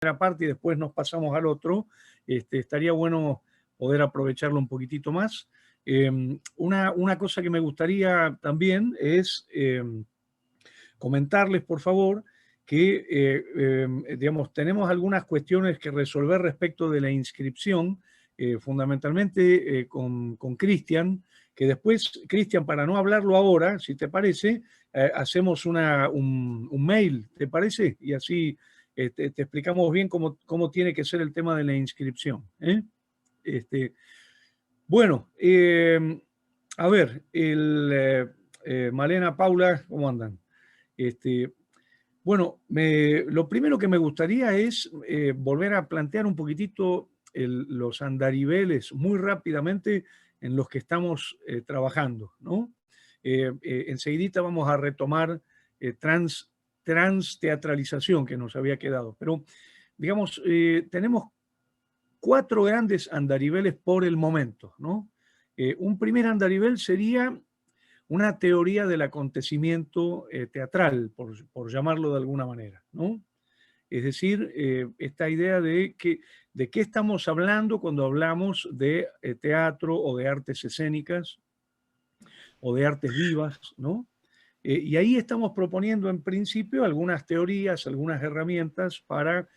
parte y después nos pasamos al otro, estaría bueno poder aprovecharlo un poquitito más. Una cosa que me gustaría también es comentarles, por favor, que digamos, tenemos algunas cuestiones que resolver respecto de la inscripción, fundamentalmente con Cristian, que después, Cristian, para no hablarlo ahora, si te parece, hacemos un mail, ¿te parece? Y así te explicamos bien cómo tiene que ser el tema de la inscripción. Este, bueno, a ver, Malena, Paula, ¿cómo andan? Este, bueno, lo primero que me gustaría es volver a plantear un poquitito los andariveles muy rápidamente en los que estamos trabajando, ¿no? Enseguidita vamos a retomar transteatralización que nos había quedado, pero digamos, tenemos 4 grandes andariveles por el momento, ¿no? Un primer andarivel sería una teoría del acontecimiento teatral, por llamarlo de alguna manera, ¿no? Es decir, esta idea de qué estamos hablando cuando hablamos de teatro o de artes escénicas o de artes vivas, ¿no? Y ahí estamos proponiendo en principio algunas teorías, algunas herramientas para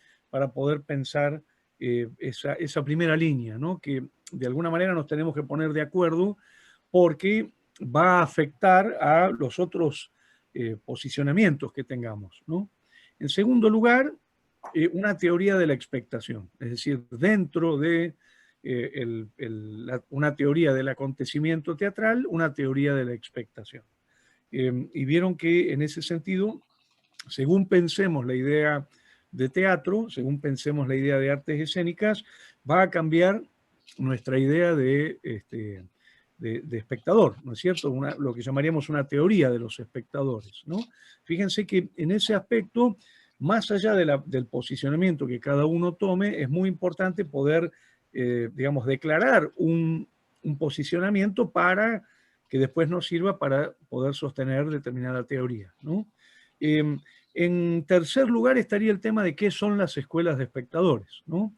poder pensar esa primera línea, ¿no? Que de alguna manera nos tenemos que poner de acuerdo porque va a afectar a los otros posicionamientos que tengamos, ¿no? En segundo lugar, una teoría de la expectación, es decir, dentro de una teoría del acontecimiento teatral, una teoría de la expectación. Y vieron que en ese sentido, según pensemos la idea de teatro, según pensemos la idea de artes escénicas, va a cambiar nuestra idea de espectador, ¿no es cierto? Lo que llamaríamos una teoría de los espectadores, ¿no? Fíjense que en ese aspecto, más allá del posicionamiento que cada uno tome, es muy importante poder, digamos, declarar un posicionamiento para que después nos sirva para poder sostener determinada teoría, ¿no? En tercer lugar estaría el tema de qué son las escuelas de espectadores, ¿no?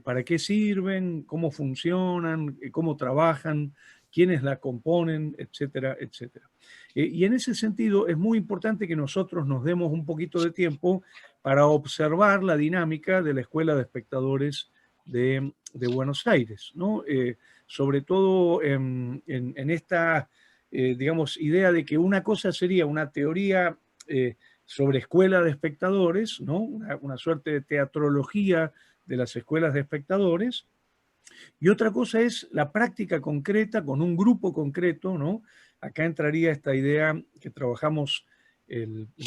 ¿Para qué sirven? ¿Cómo funcionan? ¿Cómo trabajan? ¿Quiénes la componen? Etcétera, etcétera. Y en ese sentido es muy importante que nosotros nos demos un poquito de tiempo para observar la dinámica de la Escuela de Espectadores de Buenos Aires, ¿no? Sobre todo en esta, digamos, idea de que una cosa sería una teoría sobre escuela de espectadores, ¿no? Una suerte de teatrología de las escuelas de espectadores, y otra cosa es la práctica concreta con un grupo concreto, ¿no? Acá entraría esta idea que trabajamos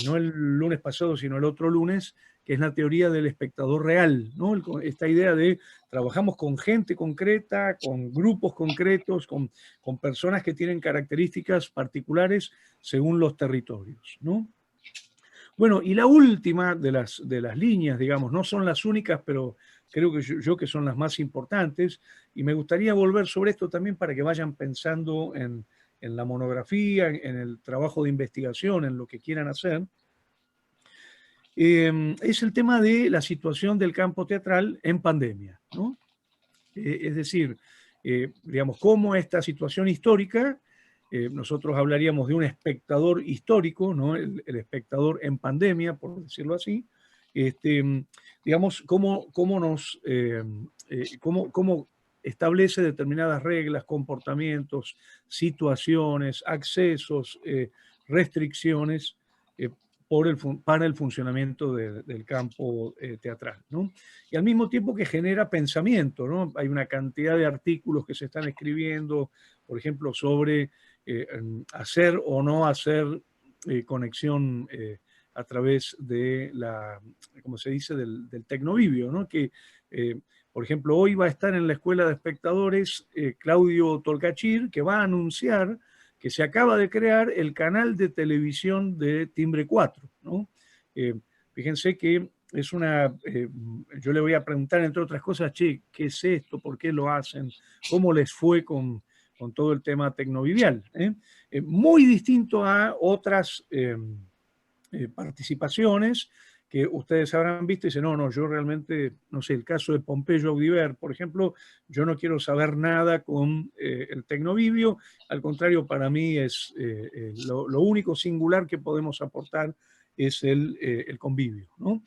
no el lunes pasado, sino el otro lunes, que es la teoría del espectador real, ¿no? Esta idea de trabajamos con gente concreta, con grupos concretos, con personas que tienen características particulares según los territorios, ¿no? Bueno, y la última de las líneas, digamos, no son las únicas, pero creo que yo que son las más importantes, y me gustaría volver sobre esto también para que vayan pensando en la monografía, en el trabajo de investigación, en lo que quieran hacer, es el tema de la situación del campo teatral en pandemia, ¿no? Es decir, digamos, cómo esta situación histórica, nosotros hablaríamos de un espectador histórico, ¿no? El espectador en pandemia, por decirlo así, digamos, cómo establece determinadas reglas, comportamientos, situaciones, accesos, restricciones eh, para el funcionamiento del campo teatral, ¿no? Y al mismo tiempo que genera pensamiento, ¿no? Hay una cantidad de artículos que se están escribiendo, por ejemplo, sobre hacer o no hacer conexión a través de como se dice, del tecnovivio, ¿no? Que, por ejemplo, hoy va a estar en la Escuela de Espectadores Claudio Tolcachir, que va a anunciar que se acaba de crear el canal de televisión de Timbre 4, ¿no? Fíjense que yo le voy a preguntar, entre otras cosas, che, ¿qué es esto? ¿Por qué lo hacen? ¿Cómo les fue con todo el tema tecnovivial? Muy distinto a otras participaciones que ustedes habrán visto y dicen, no, yo realmente, no sé, el caso de Pompeyo Audiver, por ejemplo, yo no quiero saber nada con el Tecnovivio, al contrario, para mí es lo único singular que podemos aportar es el convivio, ¿no?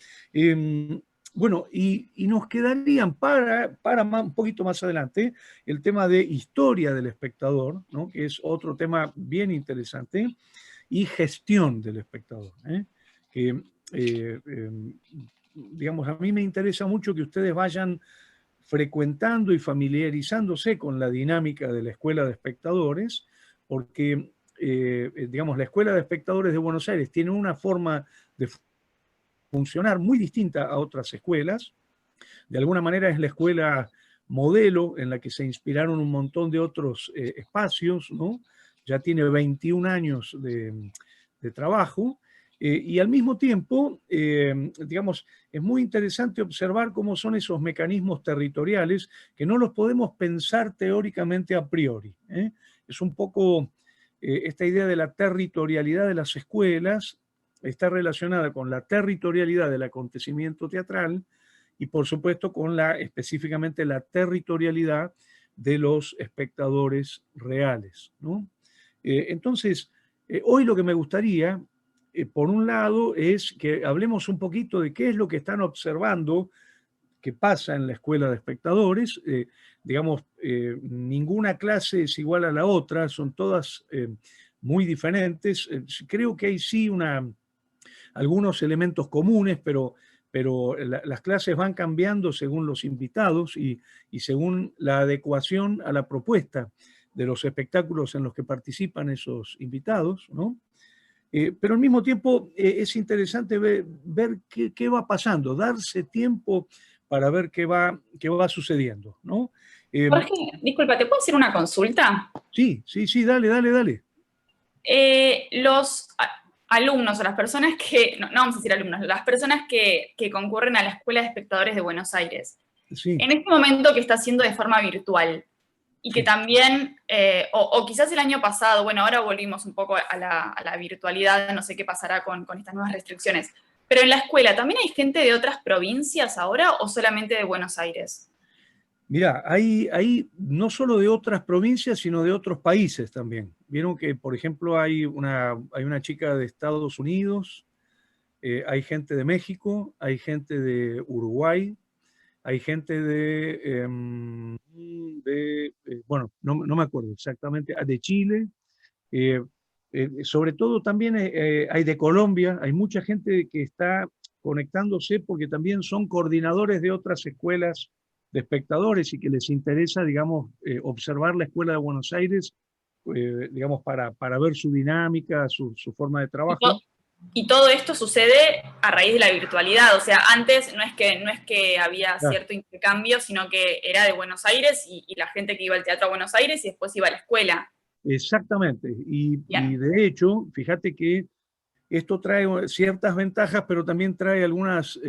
Bueno, y nos quedarían para un poquito más adelante el tema de historia del espectador, ¿no? Que es otro tema bien interesante, y gestión del espectador, ¿eh? Que, eh, eh, digamos, a mí me interesa mucho que ustedes vayan frecuentando y familiarizándose con la dinámica de la Escuela de Espectadores, porque, digamos, la Escuela de Espectadores de Buenos Aires tiene una forma de funcionar muy distinta a otras escuelas. De alguna manera es la escuela modelo en la que se inspiraron un montón de otros espacios, ¿no? Ya tiene 21 años de trabajo, y al mismo tiempo, digamos, es muy interesante observar cómo son esos mecanismos territoriales que no los podemos pensar teóricamente a priori, ¿eh? Es un poco esta idea de la territorialidad de las escuelas, está relacionada con la territorialidad del acontecimiento teatral, y por supuesto con específicamente la territorialidad de los espectadores reales, ¿no? Entonces, hoy lo que me gustaría, por un lado, es que hablemos un poquito de qué es lo que están observando que pasa en la escuela de espectadores. Digamos, ninguna clase es igual a la otra, son todas muy diferentes. Creo que hay sí algunos elementos comunes, pero las clases van cambiando según los invitados y según la adecuación a la propuesta de los espectáculos en los que participan esos invitados, ¿no? Pero al mismo tiempo es interesante ver qué va pasando, darse tiempo para ver qué va sucediendo, ¿no? Jorge, disculpa, ¿te puedo hacer una consulta? Sí, dale. Los alumnos o las personas que, no vamos a decir alumnos, las personas que concurren a la Escuela de Espectadores de Buenos Aires, Sí, en este momento que está haciendo de forma virtual y que sí. también, o quizás el año pasado, bueno, ahora volvimos un poco a la virtualidad, no sé qué pasará con estas nuevas restricciones, pero en la escuela, ¿también hay gente de otras provincias ahora o solamente de Buenos Aires? Mira, hay no solo de otras provincias, sino de otros países también. Vieron que, por ejemplo, hay una chica de Estados Unidos, hay gente de México, hay gente de Uruguay, hay gente bueno, no me acuerdo exactamente, de Chile, eh, sobre todo también hay de Colombia, hay mucha gente que está conectándose porque también son coordinadores de otras escuelas de espectadores y que les interesa, digamos, observar la Escuela de Buenos Aires, digamos, para ver su dinámica, su forma de Y, trabajo. y todo esto sucede a raíz de la virtualidad, o sea, antes no es que había Claro, cierto intercambio, sino que era de Buenos Aires y la gente que iba al teatro a Buenos Aires y después iba a la escuela. exactamente. Y Bien. de hecho, fíjate que esto trae ciertas ventajas, pero también trae algunas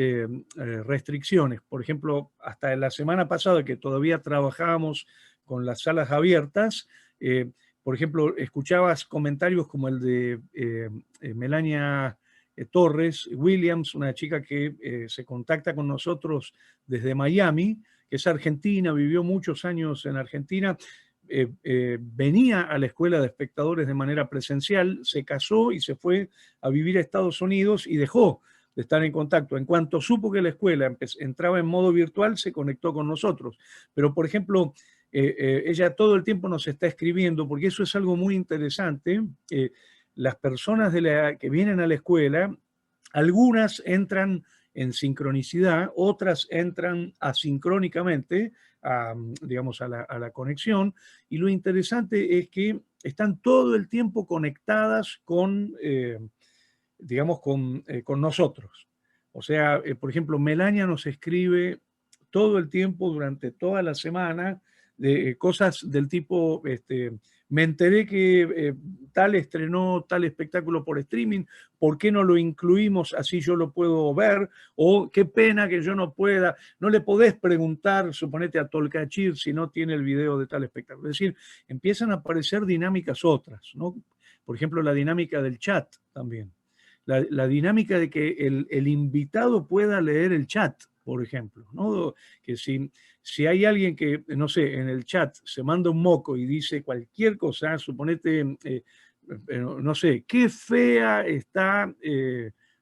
restricciones. Por ejemplo, hasta la semana pasada, que todavía trabajábamos con las salas abiertas, por ejemplo, escuchabas comentarios como el de Melania Torres Williams, una chica que se contacta con nosotros desde Miami, que es argentina, vivió muchos años en Argentina, venía a la escuela de espectadores de manera presencial, se casó y se fue a vivir a Estados Unidos y dejó de estar en contacto. En cuanto supo que la escuela entraba en modo virtual, se conectó con nosotros. Pero, por ejemplo, ella todo el tiempo nos está escribiendo, porque eso es algo muy interesante. Las personas que vienen a la escuela, algunas entran en sincronicidad, otras entran asincrónicamente, digamos, a la conexión, y lo interesante es que están todo el tiempo conectadas digamos, con nosotros. O sea, por ejemplo, Melania nos escribe todo el tiempo, durante toda la semana, de cosas del tipo, me enteré que tal estrenó tal espectáculo por streaming, ¿por qué no lo incluimos así yo lo puedo ver? O qué pena que yo no pueda, no le podés preguntar, suponete a Tolcachir, si no tiene el video de tal espectáculo. Es decir, empiezan a aparecer dinámicas otras, ¿no? Por ejemplo, la dinámica del chat también. la dinámica de que el invitado pueda leer el chat, por ejemplo, ¿no? Que si hay alguien que, no sé, en el chat se manda un moco y dice cualquier cosa, suponete, no sé, qué fea está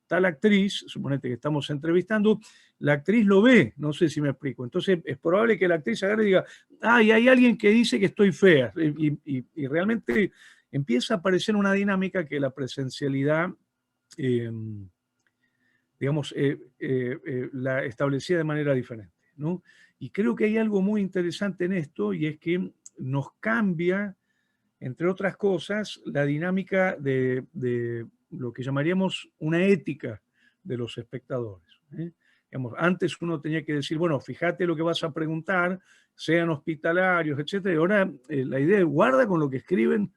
tal actriz, suponete que estamos entrevistando, la actriz lo ve, no sé si me explico. Entonces es probable que la actriz agarre y diga, y hay alguien que dice que estoy fea. Y realmente empieza a aparecer una dinámica que la presencialidad, eh, digamos, la establecía de manera diferente, ¿no? Y creo que hay algo muy interesante en esto, y es que nos cambia, entre otras cosas, la dinámica de lo que llamaríamos una ética de los espectadores, ¿eh? Digamos, antes uno tenía que decir, bueno, fíjate lo que vas a preguntar, sean hospitalarios, etcétera. Y ahora la idea es guarda con lo que escriben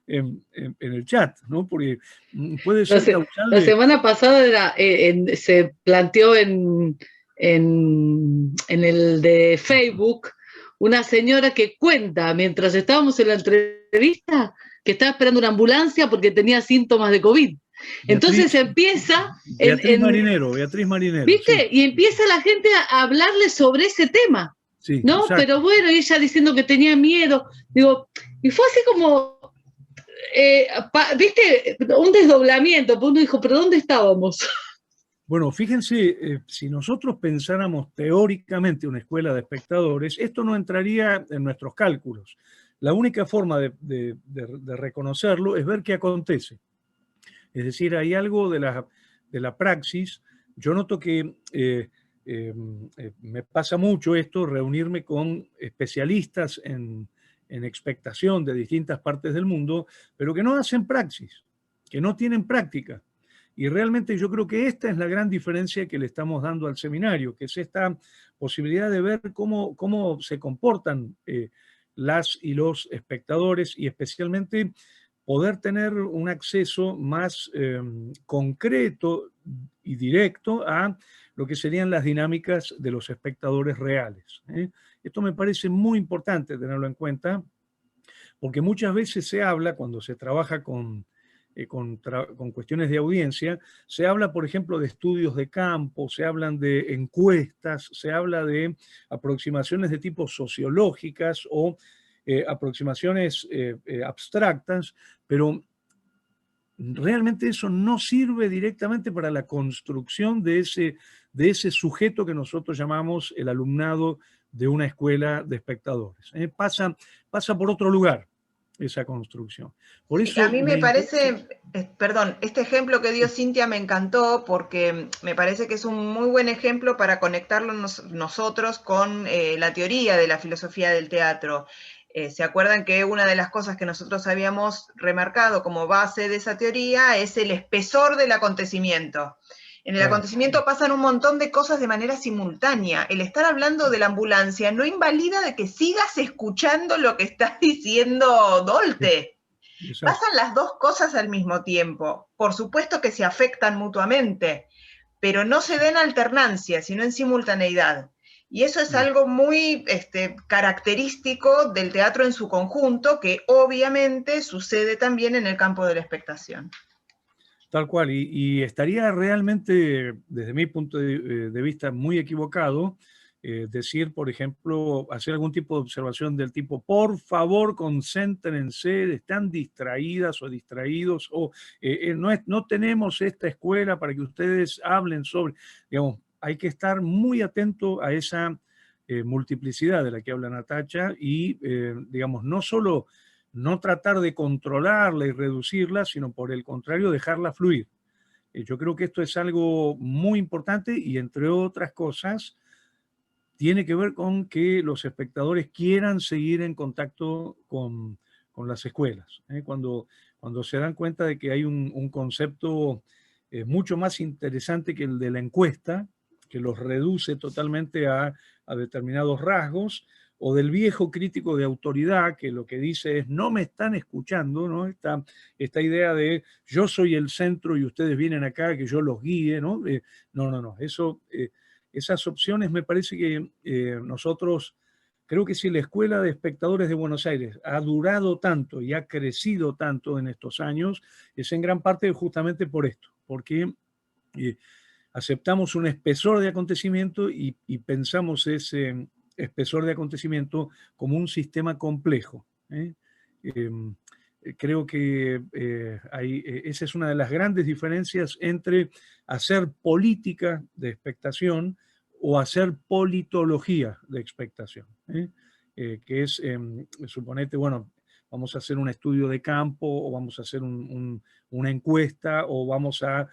en el chat, ¿no? Porque puede ser La causal. semana pasada se planteó en el de Facebook una señora que cuenta, mientras estábamos en la entrevista, que estaba esperando una ambulancia porque tenía síntomas de COVID. Entonces empieza... Beatriz Marinero, ¿viste? sí. Y empieza la gente a hablarle sobre ese tema, sí, ¿no? Exacto. Pero bueno, ella diciendo que tenía miedo. Digo, y fue así como... ¿viste? Un desdoblamiento, porque uno dijo, ¿pero dónde estábamos? Bueno, fíjense, si nosotros pensáramos teóricamente una escuela de espectadores, esto no entraría en nuestros cálculos. La única forma de reconocerlo es ver qué acontece. Es decir, hay algo de la praxis. Yo noto que me pasa mucho esto, reunirme con especialistas en expectación de distintas partes del mundo, pero que no hacen praxis, que no tienen práctica. Y realmente yo creo que esta es la gran diferencia que le estamos dando al seminario, que es esta posibilidad de ver cómo se comportan las y los espectadores, y especialmente poder tener un acceso más concreto y directo a lo que serían las dinámicas de los espectadores reales, ¿eh? Esto me parece muy importante tenerlo en cuenta, porque muchas veces se habla, cuando se trabaja con cuestiones de audiencia, se habla, por ejemplo, de estudios de campo, se hablan de encuestas, se habla de aproximaciones de tipo sociológicas o aproximaciones abstractas, pero realmente eso no sirve directamente para la construcción de ese sujeto que nosotros llamamos el alumnado de una escuela de espectadores. Pasa por otro lugar esa construcción. Por Sí, eso a mí me parece, perdón, este ejemplo que dio Cintia me encantó porque me parece que es un muy buen ejemplo para conectarlo nosotros con la teoría de la filosofía del teatro. ¿Se acuerdan que una de las cosas que nosotros habíamos remarcado como base de esa teoría es el espesor del acontecimiento? En el acontecimiento pasan un montón de cosas de manera simultánea. El estar hablando de la ambulancia no invalida de que sigas escuchando lo que está diciendo Dolte. Exacto. Pasan las dos cosas al mismo tiempo. Por supuesto que se afectan mutuamente, pero no se den alternancia, sino en simultaneidad. Y eso es algo muy característico del teatro en su conjunto, que obviamente sucede también en el campo de la expectación. Tal cual, y estaría realmente, desde mi punto de vista, muy equivocado decir, por ejemplo, hacer algún tipo de observación del tipo, por favor, concéntrense, están distraídas o distraídos, o no tenemos esta escuela para que ustedes hablen sobre, digamos, hay que estar muy atento a esa multiplicidad de la que habla Natacha y, digamos, no solo no tratar de controlarla y reducirla, sino por el contrario, dejarla fluir. Yo creo que esto es algo muy importante y, entre otras cosas, tiene que ver con que los espectadores quieran seguir en contacto con las escuelas. Cuando se dan cuenta de que hay un concepto mucho más interesante que el de la encuesta, que los reduce totalmente a determinados rasgos, o del viejo crítico de autoridad que lo que dice es no me están escuchando, ¿no? Esta idea de yo soy el centro y ustedes vienen acá, que yo los guíe, ¿no? No, eso, esas opciones me parece que nosotros creo que si la Escuela de Espectadores de Buenos Aires ha durado tanto y ha crecido tanto en estos años, es en gran parte justamente por esto, porque aceptamos un espesor de acontecimiento y pensamos ese espesor de acontecimiento como un sistema complejo. Creo que esa es una de las grandes diferencias entre hacer política de expectación o hacer politología de expectación, que es, suponete, bueno, vamos a hacer un estudio de campo o vamos a hacer una encuesta o vamos a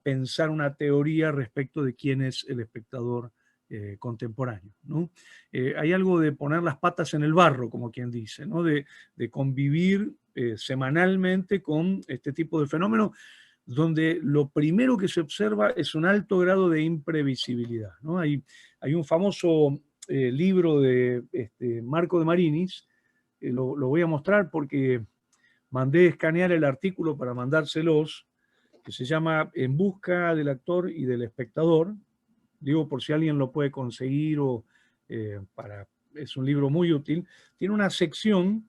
pensar una teoría respecto de quién es el espectador contemporáneo, ¿no? Hay algo de poner las patas en el barro, como quien dice, ¿no? De convivir semanalmente con este tipo de fenómenos, donde lo primero que se observa es un alto grado de imprevisibilidad, ¿no? Hay un famoso libro de Marco de Marinis, lo voy a mostrar porque mandé escanear el artículo para mandárselos, que se llama En busca del actor y del espectador. Digo, por si alguien lo puede conseguir o es un libro muy útil. Tiene una sección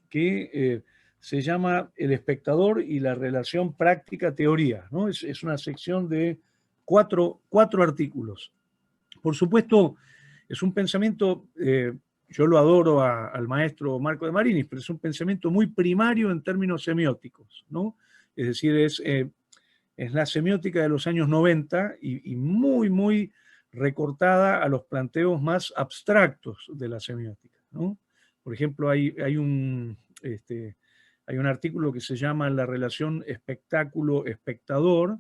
que se llama El espectador y la relación práctica-teoría, ¿no? Es una sección de cuatro artículos. Por supuesto, es un pensamiento, yo lo adoro al maestro Marco de Marinis, pero es un pensamiento muy primario en términos semióticos, ¿no? Es decir, es la semiótica de los años 90 y muy, muy recortada a los planteos más abstractos de la semiótica, ¿no? Por ejemplo, hay un artículo que se llama La relación espectáculo-espectador,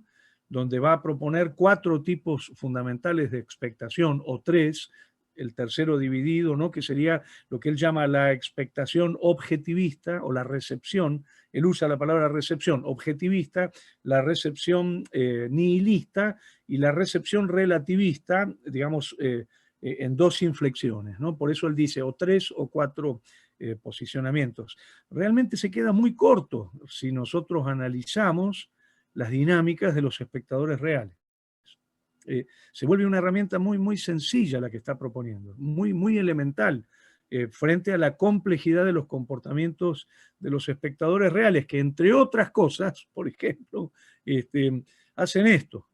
donde va a proponer 4 tipos fundamentales de expectación, o 3, el tercero dividido, ¿no? Que sería lo que él llama la expectación objetivista o la recepción. Él usa la palabra recepción objetivista, la recepción nihilista y la recepción relativista, digamos, en 2 inflexiones, ¿no? Por eso él dice o 3 o 4 posicionamientos. Realmente se queda muy corto si nosotros analizamos las dinámicas de los espectadores reales. Se vuelve una herramienta muy, muy sencilla la que está proponiendo, muy, muy elemental, frente a la complejidad de los comportamientos de los espectadores reales, que entre otras cosas, por ejemplo, hacen esto.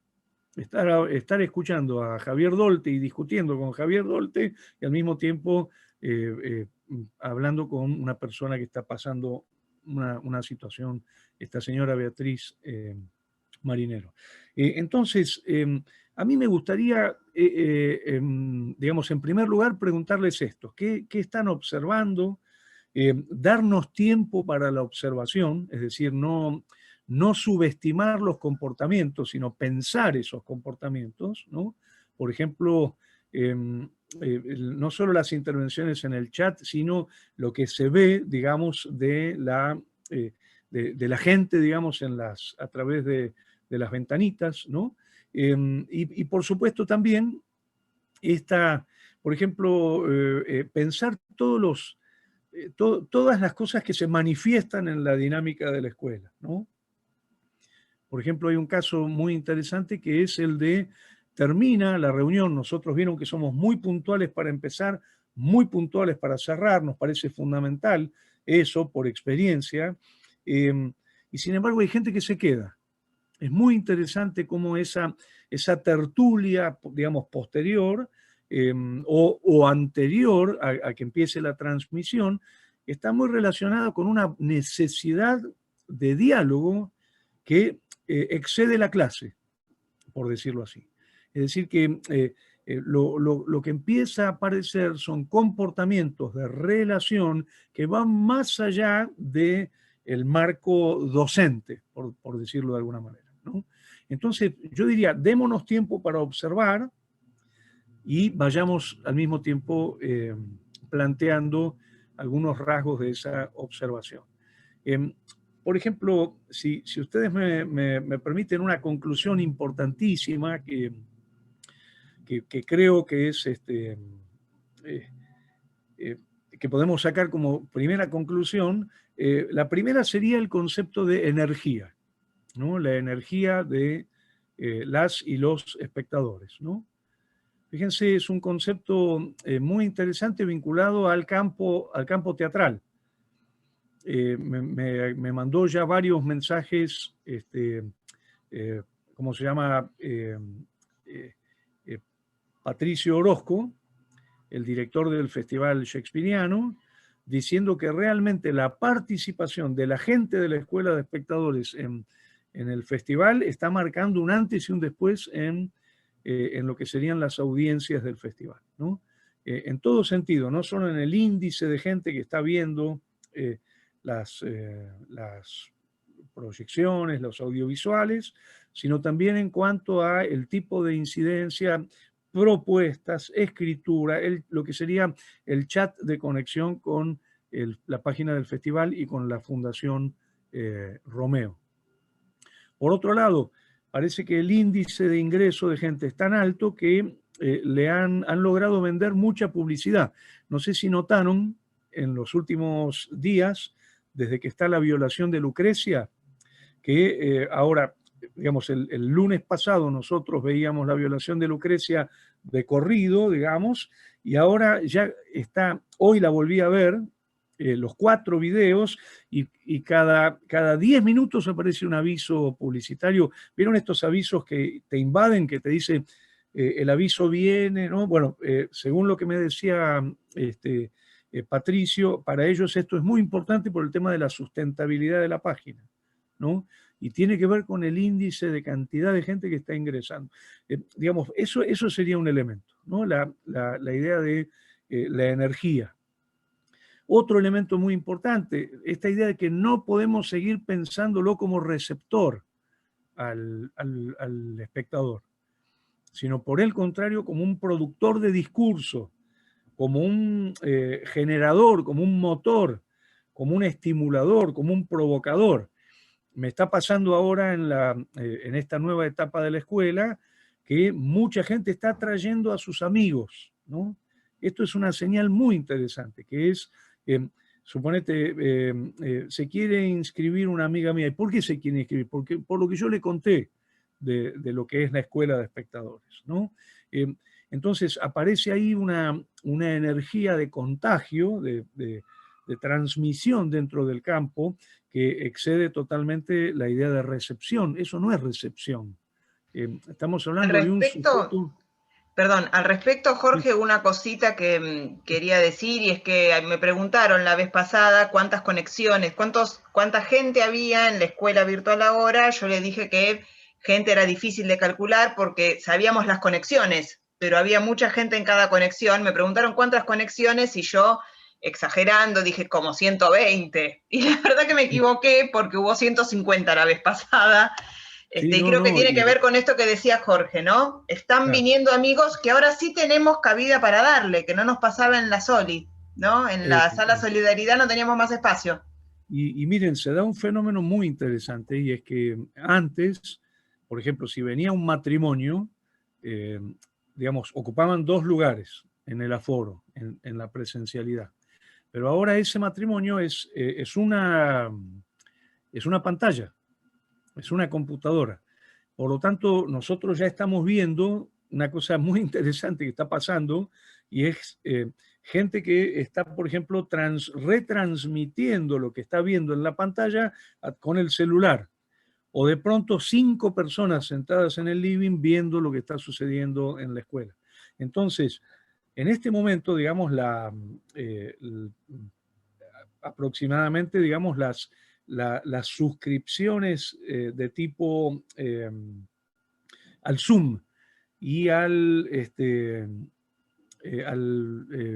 Estar escuchando a Javier Dolte y discutiendo con Javier Dolte y al mismo tiempo hablando con una persona que está pasando una situación, esta señora Beatriz Marinero. Entonces, a mí me gustaría, digamos, en primer lugar, preguntarles esto. ¿Qué están observando? Darnos tiempo para la observación, es decir, no subestimar los comportamientos, sino pensar esos comportamientos, ¿no? Por ejemplo, no solo las intervenciones en el chat, sino lo que se ve, digamos, de la gente, digamos, a través de las ventanitas, ¿no? Y por supuesto también por ejemplo, pensar todas las cosas que se manifiestan en la dinámica de la escuela, ¿no? Por ejemplo, hay un caso muy interesante que es el de termina la reunión, nosotros vieron que somos muy puntuales para empezar, muy puntuales para cerrar, nos parece fundamental eso por experiencia, y sin embargo hay gente que se queda. Es muy interesante cómo esa tertulia, digamos, posterior o anterior a que empiece la transmisión, está muy relacionada con una necesidad de diálogo que excede la clase, por decirlo así. Es decir, que lo que empieza a aparecer son comportamientos de relación que van más allá del marco docente, por decirlo de alguna manera, ¿no? Entonces, yo diría, démonos tiempo para observar y vayamos al mismo tiempo planteando algunos rasgos de esa observación. Por ejemplo, si ustedes me permiten una conclusión importantísima que creo que es que podemos sacar como primera conclusión, la primera sería el concepto de energía, ¿no? La energía de las y los espectadores, ¿no? Fíjense, es un concepto muy interesante vinculado al campo teatral. Me mandó ya varios mensajes, ¿cómo se llama? Eh, Patricio Orozco, el director del Festival Shakespeariano, diciendo que realmente la participación de la gente de la Escuela de Espectadores en el festival está marcando un antes y un después en lo que serían las audiencias del festival, ¿no? En todo sentido, no solo en el índice de gente que está viendo las proyecciones, los audiovisuales, sino también en cuanto a el tipo de incidencia, propuestas, escritura, lo que sería el chat de conexión con la página del festival y con la Fundación Romeo. Por otro lado, parece que el índice de ingreso de gente es tan alto que le han logrado vender mucha publicidad. No sé si notaron en los últimos días, desde que está la violación de Lucrecia, que ahora, digamos, el lunes pasado nosotros veíamos la violación de Lucrecia de corrido, digamos, y ahora ya está, hoy la volví a ver, los 4 videos, y cada 10 minutos aparece un aviso publicitario. ¿Vieron estos avisos que te invaden, que te dice el aviso viene, ¿no? Bueno, según lo que me decía Patricio, para ellos esto es muy importante por el tema de la sustentabilidad de la página, ¿no? Y tiene que ver con el índice de cantidad de gente que está ingresando. Digamos, eso sería un elemento, ¿no? La idea de la energía. Otro elemento muy importante, esta idea de que no podemos seguir pensándolo como receptor al espectador, sino por el contrario como un productor de discurso, como un generador, como un motor, como un estimulador, como un provocador. Me está pasando ahora en esta nueva etapa de la escuela que mucha gente está trayendo a sus amigos, ¿no? Esto es una señal muy interesante, que es, suponete, se quiere inscribir una amiga mía. ¿Y por qué se quiere inscribir? Porque, por lo que yo le conté de lo que es la escuela de espectadores, ¿no? Entonces aparece ahí una energía de contagio, de transmisión dentro del campo, que excede totalmente la idea de recepción. Eso no es recepción. Estamos hablando de un sujeto... Perdón, al respecto, Jorge, una cosita que quería decir, y es que me preguntaron la vez pasada cuántas conexiones, cuánta gente había en la escuela virtual ahora. Yo le dije que gente era difícil de calcular porque sabíamos las conexiones, pero había mucha gente en cada conexión. Me preguntaron cuántas conexiones y yo, exagerando, dije como 120. Y la verdad que me equivoqué porque hubo 150 la vez pasada. Y creo que tiene que ver con esto que decía Jorge, ¿no? Están viniendo amigos que ahora sí tenemos cabida para darle, que no nos pasaba en la Soli, ¿no? En la sala Solidaridad no teníamos más espacio. Y miren, se da un fenómeno muy interesante, y es que antes, por ejemplo, si venía un matrimonio, digamos, ocupaban 2 lugares en el aforo, en la presencialidad. Pero ahora ese matrimonio es una pantalla, es una computadora. Por lo tanto, nosotros ya estamos viendo una cosa muy interesante que está pasando, y es gente que está, por ejemplo, retransmitiendo lo que está viendo en la pantalla con el celular. O de pronto 5 personas sentadas en el living viendo lo que está sucediendo en la escuela. Entonces, en este momento, digamos, aproximadamente, digamos, las suscripciones de tipo al Zoom y al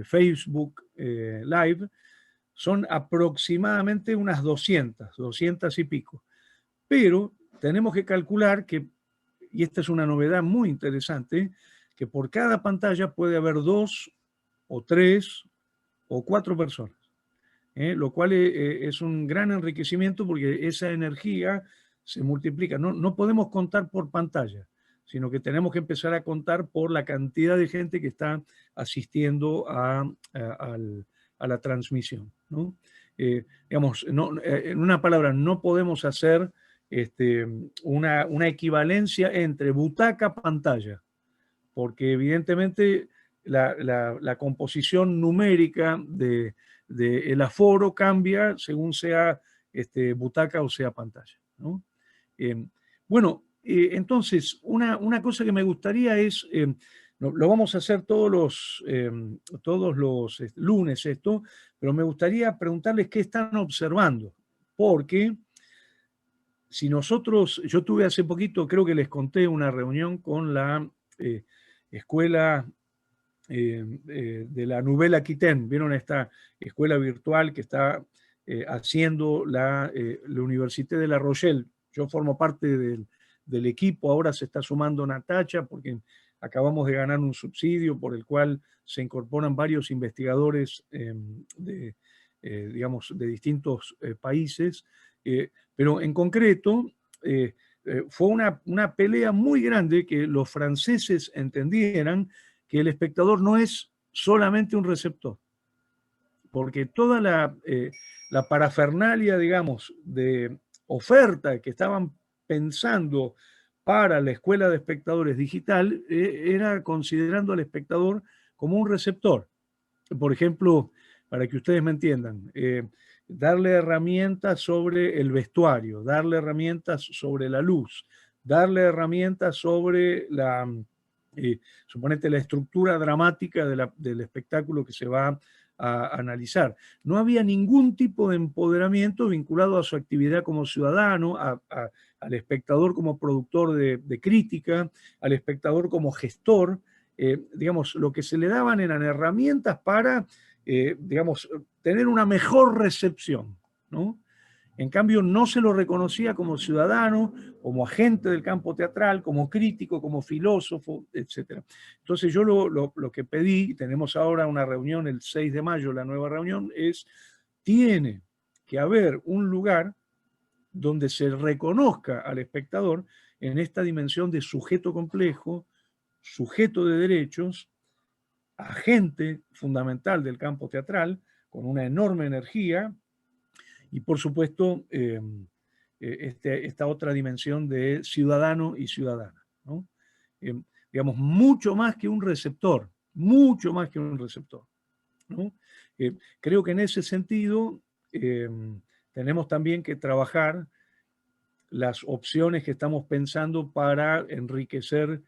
Facebook Live son aproximadamente unas 200 y pico. Pero tenemos que calcular que, y esta es una novedad muy interesante, que por cada pantalla puede haber 2 o 3 o 4 personas. Lo cual es un gran enriquecimiento porque esa energía se multiplica. No podemos contar por pantalla, sino que tenemos que empezar a contar por la cantidad de gente que está asistiendo a la transmisión, ¿no? Digamos, en una palabra, no podemos hacer una equivalencia entre butaca-pantalla, porque evidentemente la composición numérica del aforo cambia según sea butaca o sea pantalla, ¿no? Bueno, entonces, una cosa que me gustaría es, lo vamos a hacer todos los lunes esto, pero me gustaría preguntarles qué están observando, porque si nosotros, yo tuve hace poquito, creo que les conté, una reunión con la escuela de la Nouvelle Aquitaine. ¿Vieron esta escuela virtual que está haciendo la Université de La Rochelle? Yo formo parte del equipo, ahora se está sumando Natacha porque acabamos de ganar un subsidio por el cual se incorporan varios investigadores digamos, de distintos países, pero en concreto fue una pelea muy grande que los franceses entendieran que el espectador no es solamente un receptor, porque toda la parafernalia, digamos, de oferta que estaban pensando para la escuela de espectadores digital era considerando al espectador como un receptor. Por ejemplo, para que ustedes me entiendan, darle herramientas sobre el vestuario, darle herramientas sobre la luz, darle herramientas sobre suponete la estructura dramática del espectáculo que se va a analizar. No había ningún tipo de empoderamiento vinculado a su actividad como ciudadano, al espectador como productor de crítica, al espectador como gestor. Digamos, lo que se le daban eran herramientas para, digamos, tener una mejor recepción, ¿no? En cambio, no se lo reconocía como ciudadano, como agente del campo teatral, como crítico, como filósofo, etc. Entonces yo lo que pedí, tenemos ahora una reunión el 6 de mayo, la nueva reunión, tiene que haber un lugar donde se reconozca al espectador en esta dimensión de sujeto complejo, sujeto de derechos, agente fundamental del campo teatral, con una enorme energía, y por supuesto esta otra dimensión de ciudadano y ciudadana, ¿no? Digamos, mucho más que un receptor, mucho más que un receptor, ¿no? Creo que en ese sentido tenemos también que trabajar las opciones que estamos pensando para enriquecer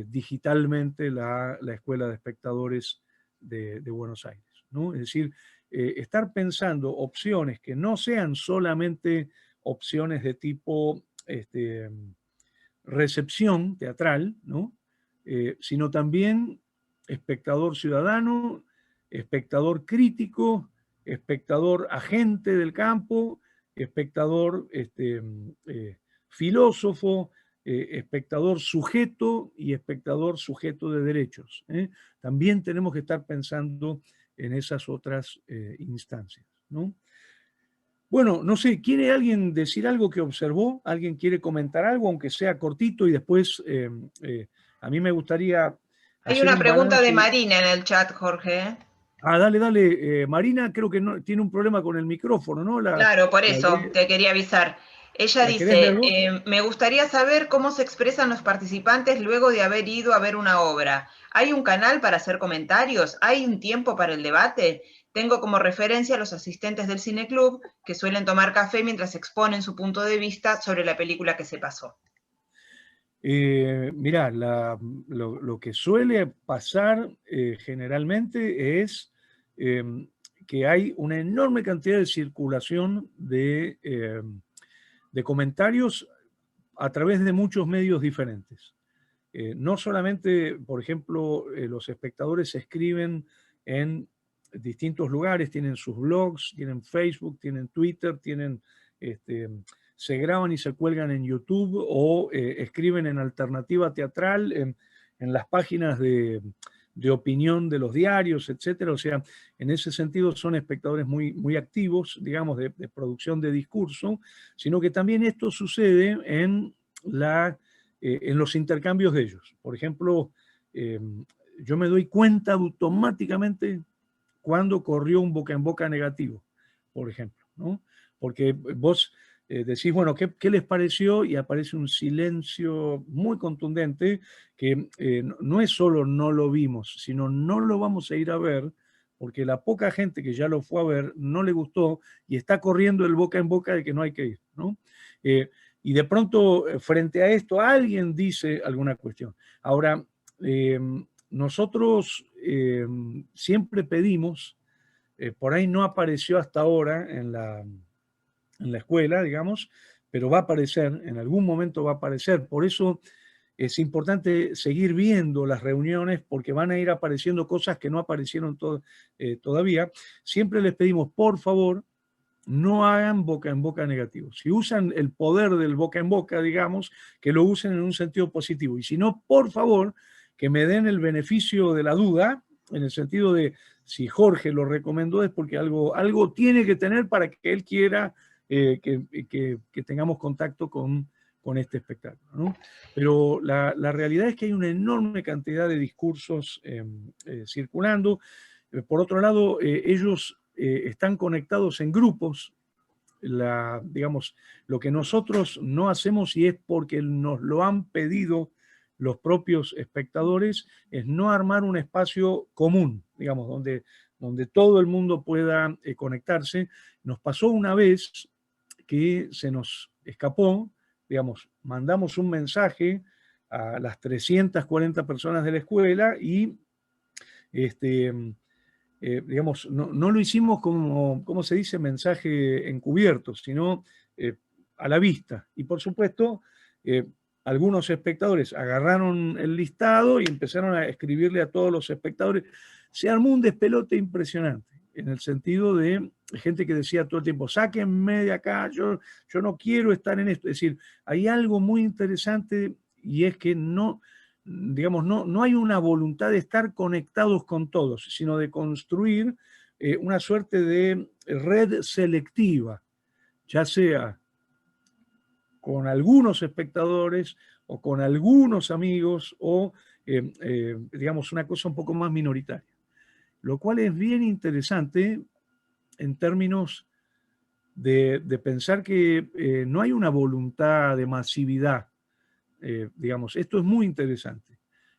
digitalmente la Escuela de Espectadores de Buenos Aires, ¿no? Es decir, estar pensando opciones que no sean solamente opciones de tipo recepción teatral, ¿no? Sino también espectador ciudadano, espectador crítico, espectador agente del campo, espectador filósofo, espectador sujeto y espectador sujeto de derechos. También tenemos que estar pensando en esas otras instancias, ¿no? Bueno, no sé, ¿quiere alguien decir algo que observó? ¿Alguien quiere comentar algo, aunque sea cortito? Y después a mí me gustaría Hay hacer una un pregunta balance. de Marina en el chat, Jorge. Dale. Marina creo que no, tiene un problema con el micrófono, ¿no? Claro, por eso te quería avisar. Ella ¿La querés leer dice, vos? me gustaría saber cómo se expresan los participantes luego de haber ido a ver una obra. ¿Hay un canal para hacer comentarios? ¿Hay un tiempo para el debate? Tengo como referencia a los asistentes del cineclub que suelen tomar café mientras exponen su punto de vista sobre la película que se pasó. Mirá, lo que suele pasar generalmente es que hay una enorme cantidad de circulación de comentarios a través de muchos medios diferentes. No solamente, por ejemplo, los espectadores escriben en distintos lugares, tienen sus blogs, tienen Facebook, tienen Twitter, se graban y se cuelgan en YouTube o escriben en Alternativa Teatral, en las páginas de opinión de los diarios, etcétera. O sea, en ese sentido son espectadores muy, muy activos, digamos, de producción de discurso, sino que también esto sucede en los intercambios de ellos. Por ejemplo, yo me doy cuenta automáticamente cuando corrió un boca en boca negativo, por ejemplo, ¿no? Porque vos decís, bueno, ¿qué les pareció? Y aparece un silencio muy contundente que no es solo no lo vimos, sino no lo vamos a ir a ver porque la poca gente que ya lo fue a ver no le gustó y está corriendo el boca en boca de que no hay que ir, ¿no? Y de pronto, frente a esto, alguien dice alguna cuestión. Ahora, nosotros siempre pedimos, por ahí no apareció hasta ahora en la escuela, digamos, pero va a aparecer, en algún momento va a aparecer. Por eso es importante seguir viendo las reuniones porque van a ir apareciendo cosas que no aparecieron todavía. Siempre les pedimos, por favor, no hagan boca en boca negativo. Si usan el poder del boca en boca, digamos, que lo usen en un sentido positivo. Y si no, por favor, que me den el beneficio de la duda, en el sentido de si Jorge lo recomendó es porque algo tiene que tener para que él quiera que tengamos contacto con este espectáculo, ¿no? Pero la realidad es que hay una enorme cantidad de discursos circulando. Por otro lado, ellos están conectados en grupos. Digamos, lo que nosotros no hacemos, y es porque nos lo han pedido los propios espectadores, es no armar un espacio común, digamos, donde todo el mundo pueda conectarse. Nos pasó una vez que se nos escapó, digamos, mandamos un mensaje a las 340 personas de la escuela y digamos, no lo hicimos como, ¿cómo se dice? Mensaje encubierto, sino a la vista. Y por supuesto, algunos espectadores agarraron el listado y empezaron a escribirle a todos los espectadores. Se armó un despelote impresionante, en el sentido de gente que decía todo el tiempo, sáquenme de acá, yo no quiero estar en esto. Es decir, hay algo muy interesante y es que digamos, no hay una voluntad de estar conectados con todos, sino de construir una suerte de red selectiva, ya sea con algunos espectadores o con algunos amigos o, digamos, una cosa un poco más minoritaria. Lo cual es bien interesante en términos de pensar que no hay una voluntad de masividad. Digamos, esto es muy interesante.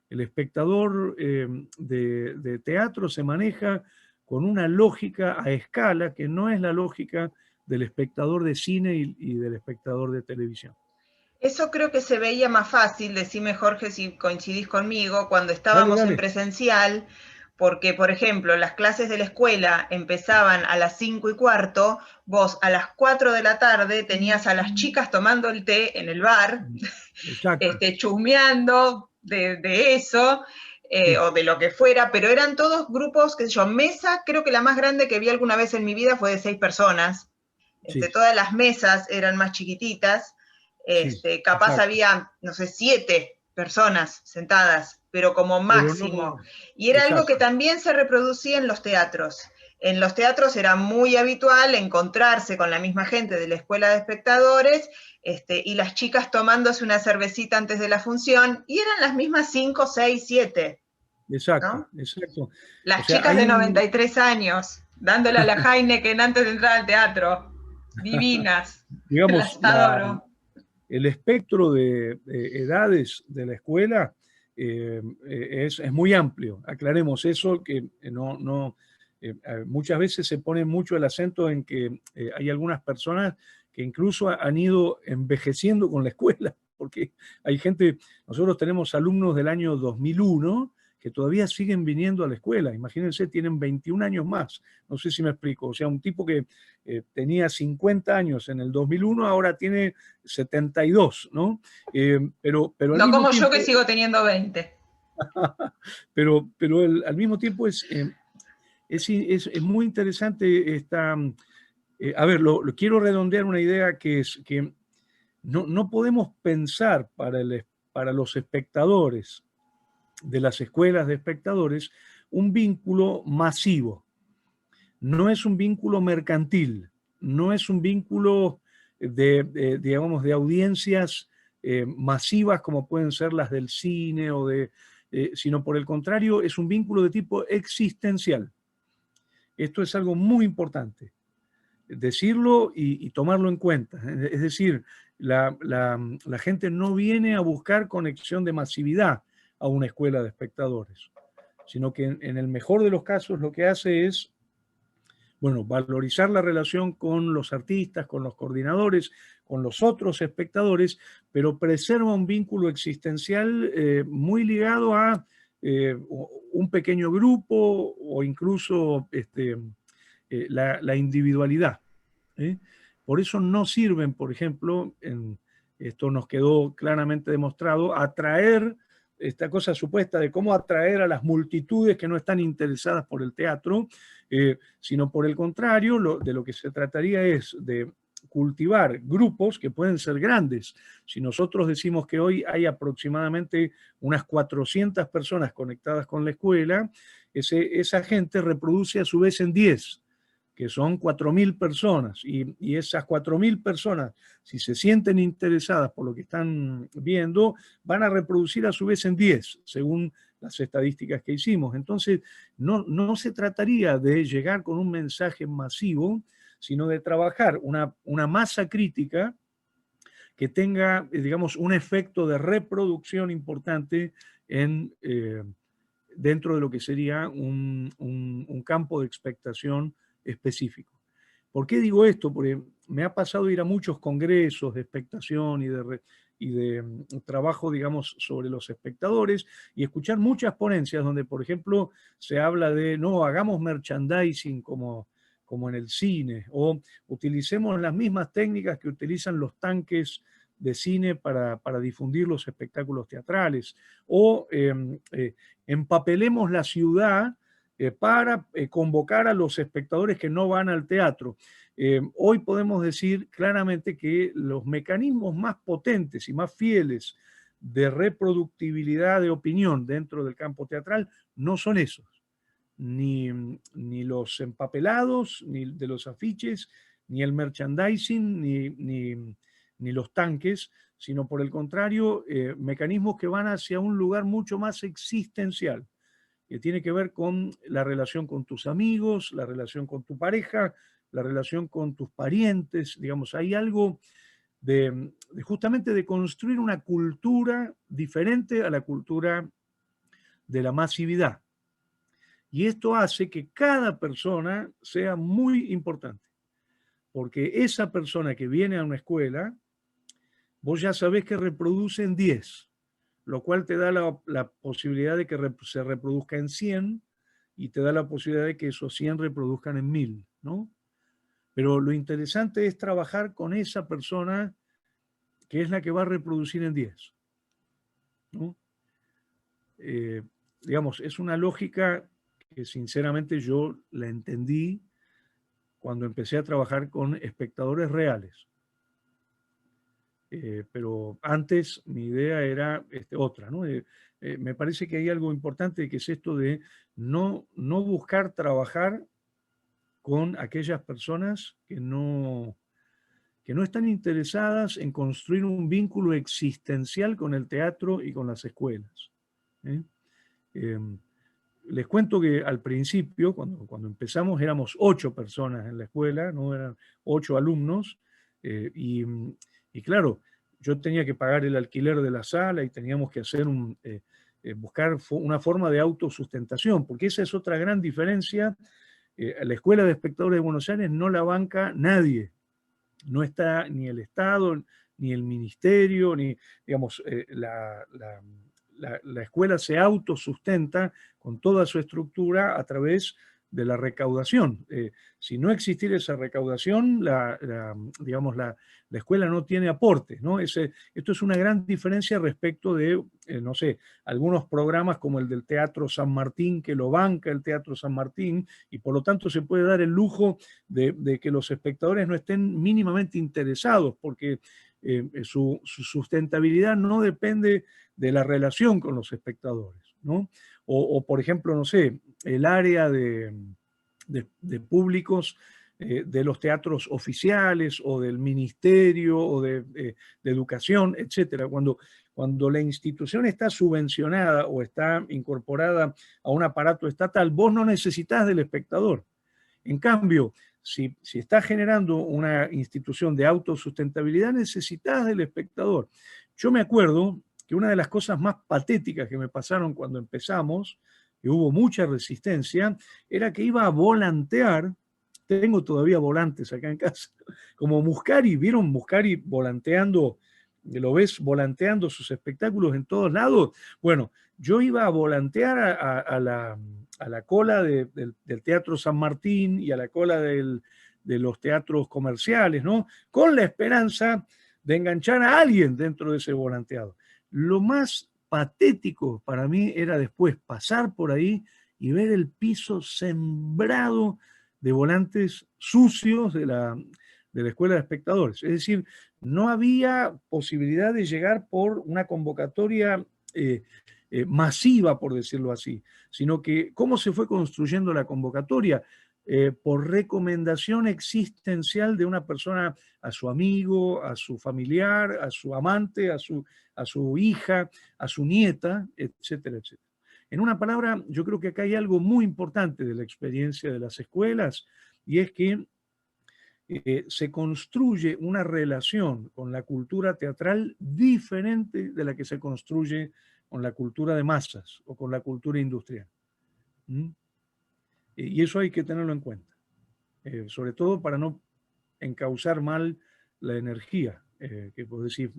El espectador de teatro se maneja con una lógica a escala que no es la lógica del espectador de cine y del espectador de televisión. Eso creo que se veía más fácil, decime Jorge si coincidís conmigo, cuando estábamos Dale. en presencial, porque, por ejemplo, las clases de la escuela empezaban a las 5:15, vos a las 4 de la tarde tenías a las chicas tomando el té en el bar, chusmeando de eso, Sí. o de lo que fuera, pero eran todos grupos, qué sé yo, mesa, creo que la más grande que vi alguna vez en mi vida fue de 6 personas. Sí. Todas las mesas eran más chiquititas, capaz exacto. Había, no sé, 7 personas sentadas, pero como máximo. Y era algo que también se reproducía en los teatros. En los teatros era muy habitual encontrarse con la misma gente de la escuela de espectadores, y las chicas tomándose una cervecita antes de la función, y eran las mismas 5, 6, 7. Exacto, ¿no? exacto. Las chicas de 93 años, dándole a la Heineken antes de entrar al teatro. Divinas. Digamos, las adoro. El espectro de edades de la escuela es muy amplio. Aclaremos eso, que muchas veces se pone mucho el acento en que hay algunas personas que incluso han ido envejeciendo con la escuela, porque hay gente, nosotros tenemos alumnos del año 2001 que todavía siguen viniendo a la escuela. Imagínense, tienen 21 años más. No sé si me explico. O sea, un tipo que tenía 50 años en el 2001, ahora tiene 72, ¿no? Pero al no mismo como tiempo, yo que sigo teniendo 20. pero al mismo tiempo es muy interesante esta... a ver, quiero redondear una idea que es que no podemos pensar para los espectadores de las escuelas de espectadores un vínculo masivo. No es un vínculo mercantil, no es un vínculo digamos, de audiencias masivas como pueden ser las del cine sino por el contrario es un vínculo de tipo existencial. Esto es algo muy importante. decirlo y tomarlo en cuenta. Es decir, la gente no viene a buscar conexión de masividad a una escuela de espectadores, sino que en el mejor de los casos lo que hace es, bueno, valorizar la relación con los artistas, con los coordinadores, con los otros espectadores, pero preserva un vínculo existencial muy ligado a un pequeño grupo o incluso la individualidad. Por eso no sirven, por ejemplo, esto nos quedó claramente demostrado, atraer esta cosa supuesta de cómo atraer a las multitudes que no están interesadas por el teatro, sino por el contrario, de lo que se trataría es de cultivar grupos que pueden ser grandes. Si nosotros decimos que hoy hay aproximadamente unas 400 personas conectadas con la escuela, esa gente reproduce a su vez en 10, que son 4.000 personas, y esas 4.000 personas, si se sienten interesadas por lo que están viendo, van a reproducir a su vez en 10, según las estadísticas que hicimos. Entonces, no se trataría de llegar con un mensaje masivo, sino de trabajar una masa crítica que tenga, digamos, un efecto de reproducción importante dentro de lo que sería un campo de expectación específico. ¿Por qué digo esto? Porque me ha pasado ir a muchos congresos de expectación y de trabajo, digamos, sobre los espectadores y escuchar muchas ponencias donde, por ejemplo, se habla de, no, hagamos merchandising como en el cine, o utilicemos las mismas técnicas que utilizan los tanques de cine para difundir los espectáculos teatrales, o empapelemos la ciudad para convocar a los espectadores que no van al teatro. Hoy podemos decir claramente que los mecanismos más potentes y más fieles de reproductibilidad de opinión dentro del campo teatral no son esos, ni los empapelados, ni de los afiches, ni el merchandising, ni los tanques, sino por el contrario, mecanismos que van hacia un lugar mucho más existencial, que tiene que ver con la relación con tus amigos, la relación con tu pareja, la relación con tus parientes. Digamos, hay algo justamente de construir una cultura diferente a la cultura de la masividad. Y esto hace que cada persona sea muy importante, porque esa persona que viene a una escuela, vos ya sabés que reproduce en 10, lo cual te da la posibilidad de que se reproduzca en 100 y te da la posibilidad de que esos 100 reproduzcan en 1000, ¿no? Pero lo interesante es trabajar con esa persona que es la que va a reproducir en 10, ¿no? Digamos, es una lógica que sinceramente yo la entendí cuando empecé a trabajar con espectadores reales. Pero antes mi idea era otra, ¿no? Me parece que hay algo importante que es esto de no buscar trabajar con aquellas personas que no están interesadas en construir un vínculo existencial con el teatro y con las escuelas. Les cuento que al principio, cuando empezamos, éramos 8 personas en la escuela, ¿no? Eran 8 alumnos, y claro, yo tenía que pagar el alquiler de la sala y teníamos que hacer buscar una forma de autosustentación, porque esa es otra gran diferencia. La Escuela de Espectadores de Buenos Aires no la banca nadie. No está ni el Estado, ni el Ministerio, ni, digamos, la escuela se autosustenta con toda su estructura a través de la recaudación. Si no existiera esa recaudación, digamos, la escuela no tiene aporte, ¿no? Esto es una gran diferencia respecto de, no sé, algunos programas como el del Teatro San Martín, que lo banca el Teatro San Martín, y por lo tanto se puede dar el lujo de que los espectadores no estén mínimamente interesados, porque su sustentabilidad no depende de la relación con los espectadores, ¿no? O por ejemplo, no sé, el área de públicos de los teatros oficiales o del ministerio o de educación, etcétera. Cuando la institución está subvencionada o está incorporada a un aparato estatal, vos no necesitas del espectador. En cambio, si estás generando una institución de autosustentabilidad, necesitas del espectador. Yo me acuerdo que una de las cosas más patéticas que me pasaron cuando empezamos, y hubo mucha resistencia, era que iba a volantear. Tengo todavía volantes acá en casa, como Muscari. ¿Vieron Muscari volanteando? ¿Lo ves volanteando sus espectáculos en todos lados? Bueno, yo iba a volantear a la cola del Teatro San Martín y a la cola de los teatros comerciales, ¿no? Con la esperanza de enganchar a alguien dentro de ese volanteado. Lo más patético para mí era después pasar por ahí y ver el piso sembrado de volantes sucios de la Escuela de Espectadores. Es decir, no había posibilidad de llegar por una convocatoria masiva, por decirlo así, sino que cómo se fue construyendo la convocatoria, por recomendación existencial de una persona a su amigo, a su familiar, a su amante, a su hija, a su nieta, etcétera, etcétera. En una palabra, yo creo que acá hay algo muy importante de la experiencia de las escuelas, y es que se construye una relación con la cultura teatral diferente de la que se construye con la cultura de masas o con la cultura industrial. Y eso hay que tenerlo en cuenta, sobre todo para no encauzar mal la energía, que puedo decir,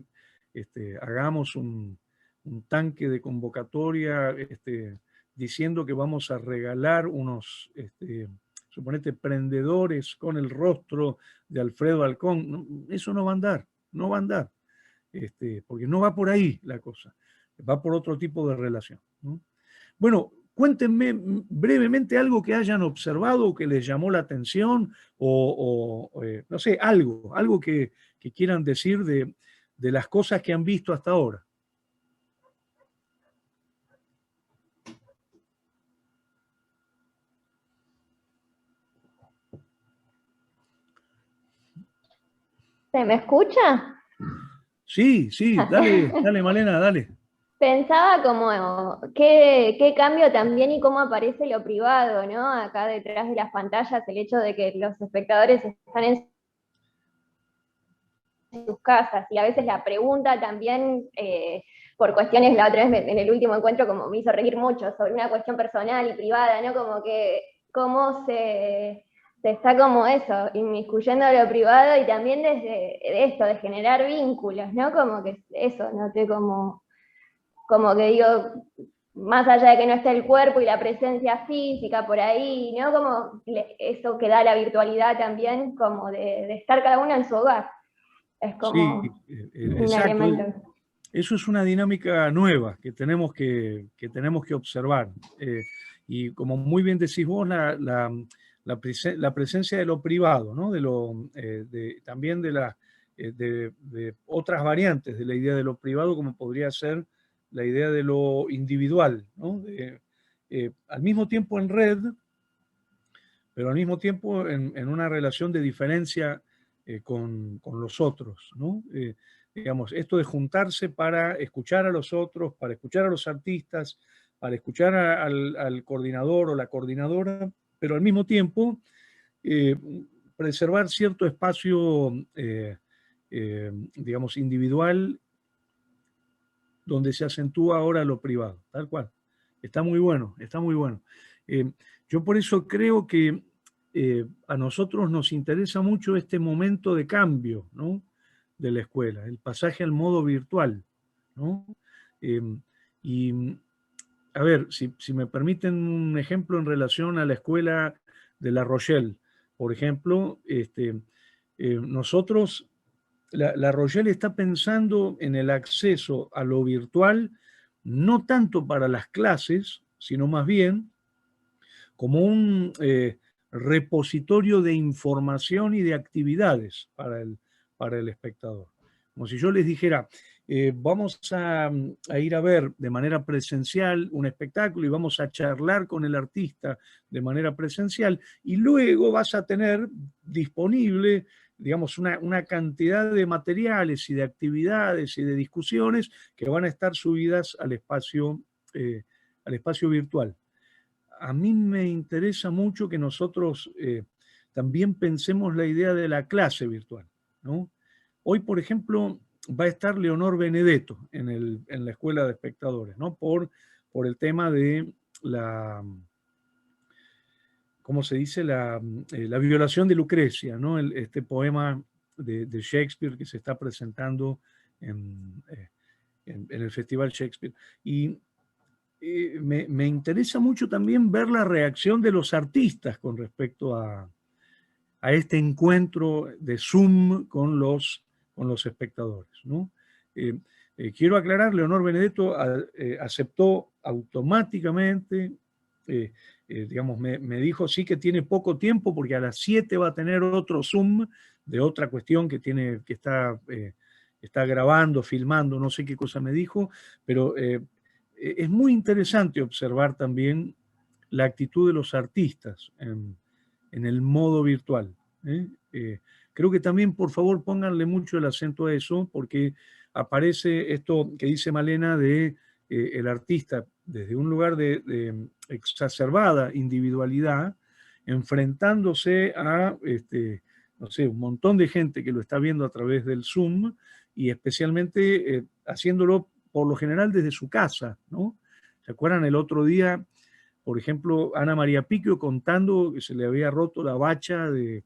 hagamos un tanque de convocatoria diciendo que vamos a regalar unos, suponete, prendedores con el rostro de Alfredo Alcón. No, eso no va a andar, no va a andar, porque no va por ahí la cosa, va por otro tipo de relación, ¿no? Bueno, cuéntenme brevemente algo que hayan observado o que les llamó la atención, no sé, algo que quieran decir de las cosas que han visto hasta ahora. ¿Se me escucha? Sí, dale, Malena, dale. Pensaba como qué cambio también y cómo aparece lo privado, ¿no? Acá detrás de las pantallas, el hecho de que los espectadores están en sus casas, y a veces la pregunta también, por cuestiones, la otra vez en el último encuentro como me hizo reír mucho, sobre una cuestión personal y privada, ¿no? Como que cómo se está como eso, inmiscuyendo a lo privado, y también desde esto, de generar vínculos, ¿no? Como que eso, noté como que digo, más allá de que no esté el cuerpo y la presencia física por ahí, ¿no? Como eso que da la virtualidad también, como de estar cada uno en su hogar. Es como Sí, un exacto. elemento. Eso es una dinámica nueva que tenemos que observar. Y como muy bien decís vos, la presencia de lo privado, ¿no? También de otras variantes de la idea de lo privado, como podría ser la idea de lo individual, ¿no? Al mismo tiempo en red, pero al mismo tiempo en una relación de diferencia con los otros, ¿no? Digamos, esto de juntarse para escuchar a los otros, para escuchar a los artistas, para escuchar al coordinador o la coordinadora, pero al mismo tiempo preservar cierto espacio, digamos, individual, donde se acentúa ahora lo privado, tal cual. Está muy bueno, está muy bueno. Yo por eso creo que a nosotros nos interesa mucho este momento de cambio, ¿no? De la escuela, el pasaje al modo virtual, ¿no? Y a ver, si me permiten un ejemplo en relación a la escuela de La Rochelle, por ejemplo, nosotros, la Rochelle está pensando en el acceso a lo virtual, no tanto para las clases, sino más bien como un repositorio de información y de actividades para el espectador. Como si yo les dijera, vamos a ir a ver de manera presencial un espectáculo y vamos a charlar con el artista de manera presencial, y luego vas a tener disponible, digamos, una cantidad de materiales y de actividades y de discusiones que van a estar subidas al espacio virtual. A mí me interesa mucho que nosotros también pensemos la idea de la clase virtual, ¿no? Hoy, por ejemplo, va a estar Leonor Benedetto en la Escuela de Espectadores, ¿no? Por el tema de la, ¿cómo se dice? La violación de Lucrecia, ¿no? Este poema de Shakespeare que se está presentando en el Festival Shakespeare. Y me interesa mucho también ver la reacción de los artistas con respecto a este encuentro de Zoom con los espectadores, ¿no? Quiero aclarar, Leonor Benedetto aceptó automáticamente, digamos, me dijo sí que tiene poco tiempo porque a las 7 va a tener otro Zoom de otra cuestión que está grabando, filmando, no sé qué cosa me dijo, pero es muy interesante observar también la actitud de los artistas en el modo virtual. Creo que también, por favor, pónganle mucho el acento a eso, porque aparece esto que dice Malena de el artista desde un lugar de exacerbada individualidad, enfrentándose a, no sé, un montón de gente que lo está viendo a través del Zoom y especialmente haciéndolo por lo general desde su casa, ¿no? ¿Se acuerdan el otro día? Por ejemplo, Ana María Picchio contando que se le había roto la bacha, que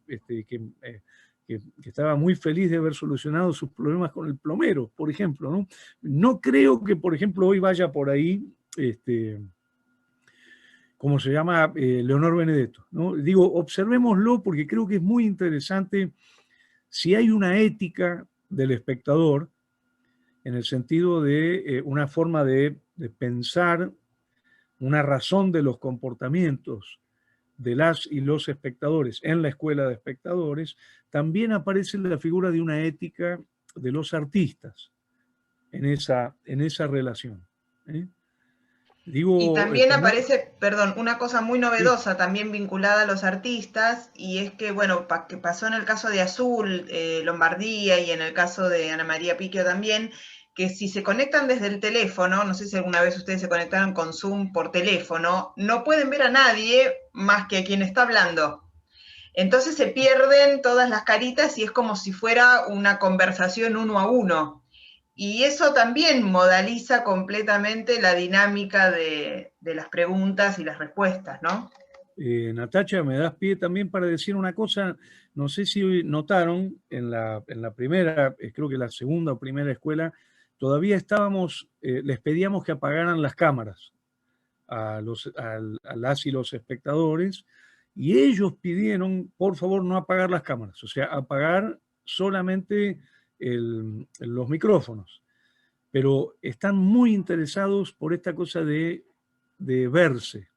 estaba muy feliz de haber solucionado sus problemas con el plomero, por ejemplo, ¿no? No creo que, por ejemplo, hoy vaya por ahí, ¿cómo se llama? Leonor Benedetto, ¿no? Digo, observémoslo porque creo que es muy interesante si hay una ética del espectador en el sentido de una forma de pensar, una razón de los comportamientos de las y los espectadores en la Escuela de Espectadores, también aparece la figura de una ética de los artistas en esa relación. Y Digo, también aparece, perdón, una cosa muy sí, novedosa también vinculada a los artistas, y es que, bueno, que pasó en el caso de Azul, Lombardía, y en el caso de Ana María Picchio también, que si se conectan desde el teléfono, no sé si alguna vez ustedes se conectaron con Zoom por teléfono, no pueden ver a nadie más que a quien está hablando. Entonces se pierden todas las caritas y es como si fuera una conversación uno a uno. Y eso también modaliza completamente la dinámica de las preguntas y las respuestas, ¿no? Natacha, me das pie también para decir una cosa. No sé si notaron en la primera, creo que la segunda o primera escuela, todavía les pedíamos que apagaran las cámaras a las y los espectadores, y ellos pidieron, por favor, no apagar las cámaras, o sea, apagar solamente los micrófonos. Pero están muy interesados por esta cosa de verse,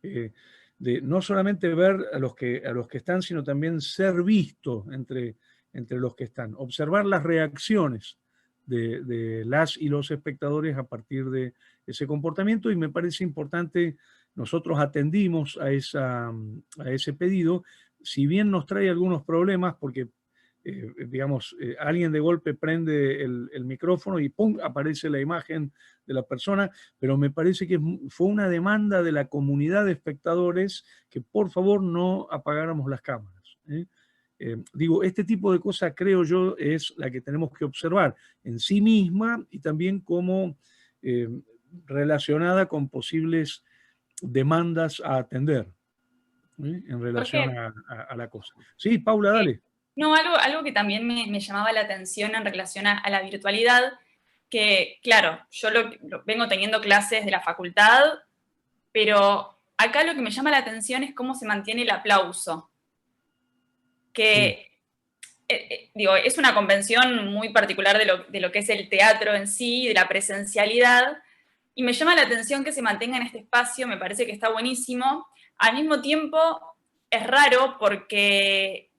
de no solamente ver a los que están, sino también ser visto entre los que están, observar las reacciones de las y los espectadores a partir de ese comportamiento, y me parece importante, nosotros atendimos a ese pedido, si bien nos trae algunos problemas, porque digamos, alguien de golpe prende el micrófono y ¡pum!, aparece la imagen de la persona, pero me parece que fue una demanda de la comunidad de espectadores que por favor no apagáramos las cámaras. Digo, este tipo de cosas creo yo es la que tenemos que observar en sí misma y también como relacionada con posibles demandas a atender en relación Jorge, a la cosa. Sí, Paula, dale. no, algo que también me llamaba la atención en relación a la virtualidad, que claro, yo lo vengo teniendo clases de la facultad, pero acá lo que me llama la atención es cómo se mantiene el aplauso, que digo, es una convención muy particular de lo que es el teatro en sí, de la presencialidad, y me llama la atención que se mantenga en este espacio, me parece que está buenísimo. Al mismo tiempo, es raro porque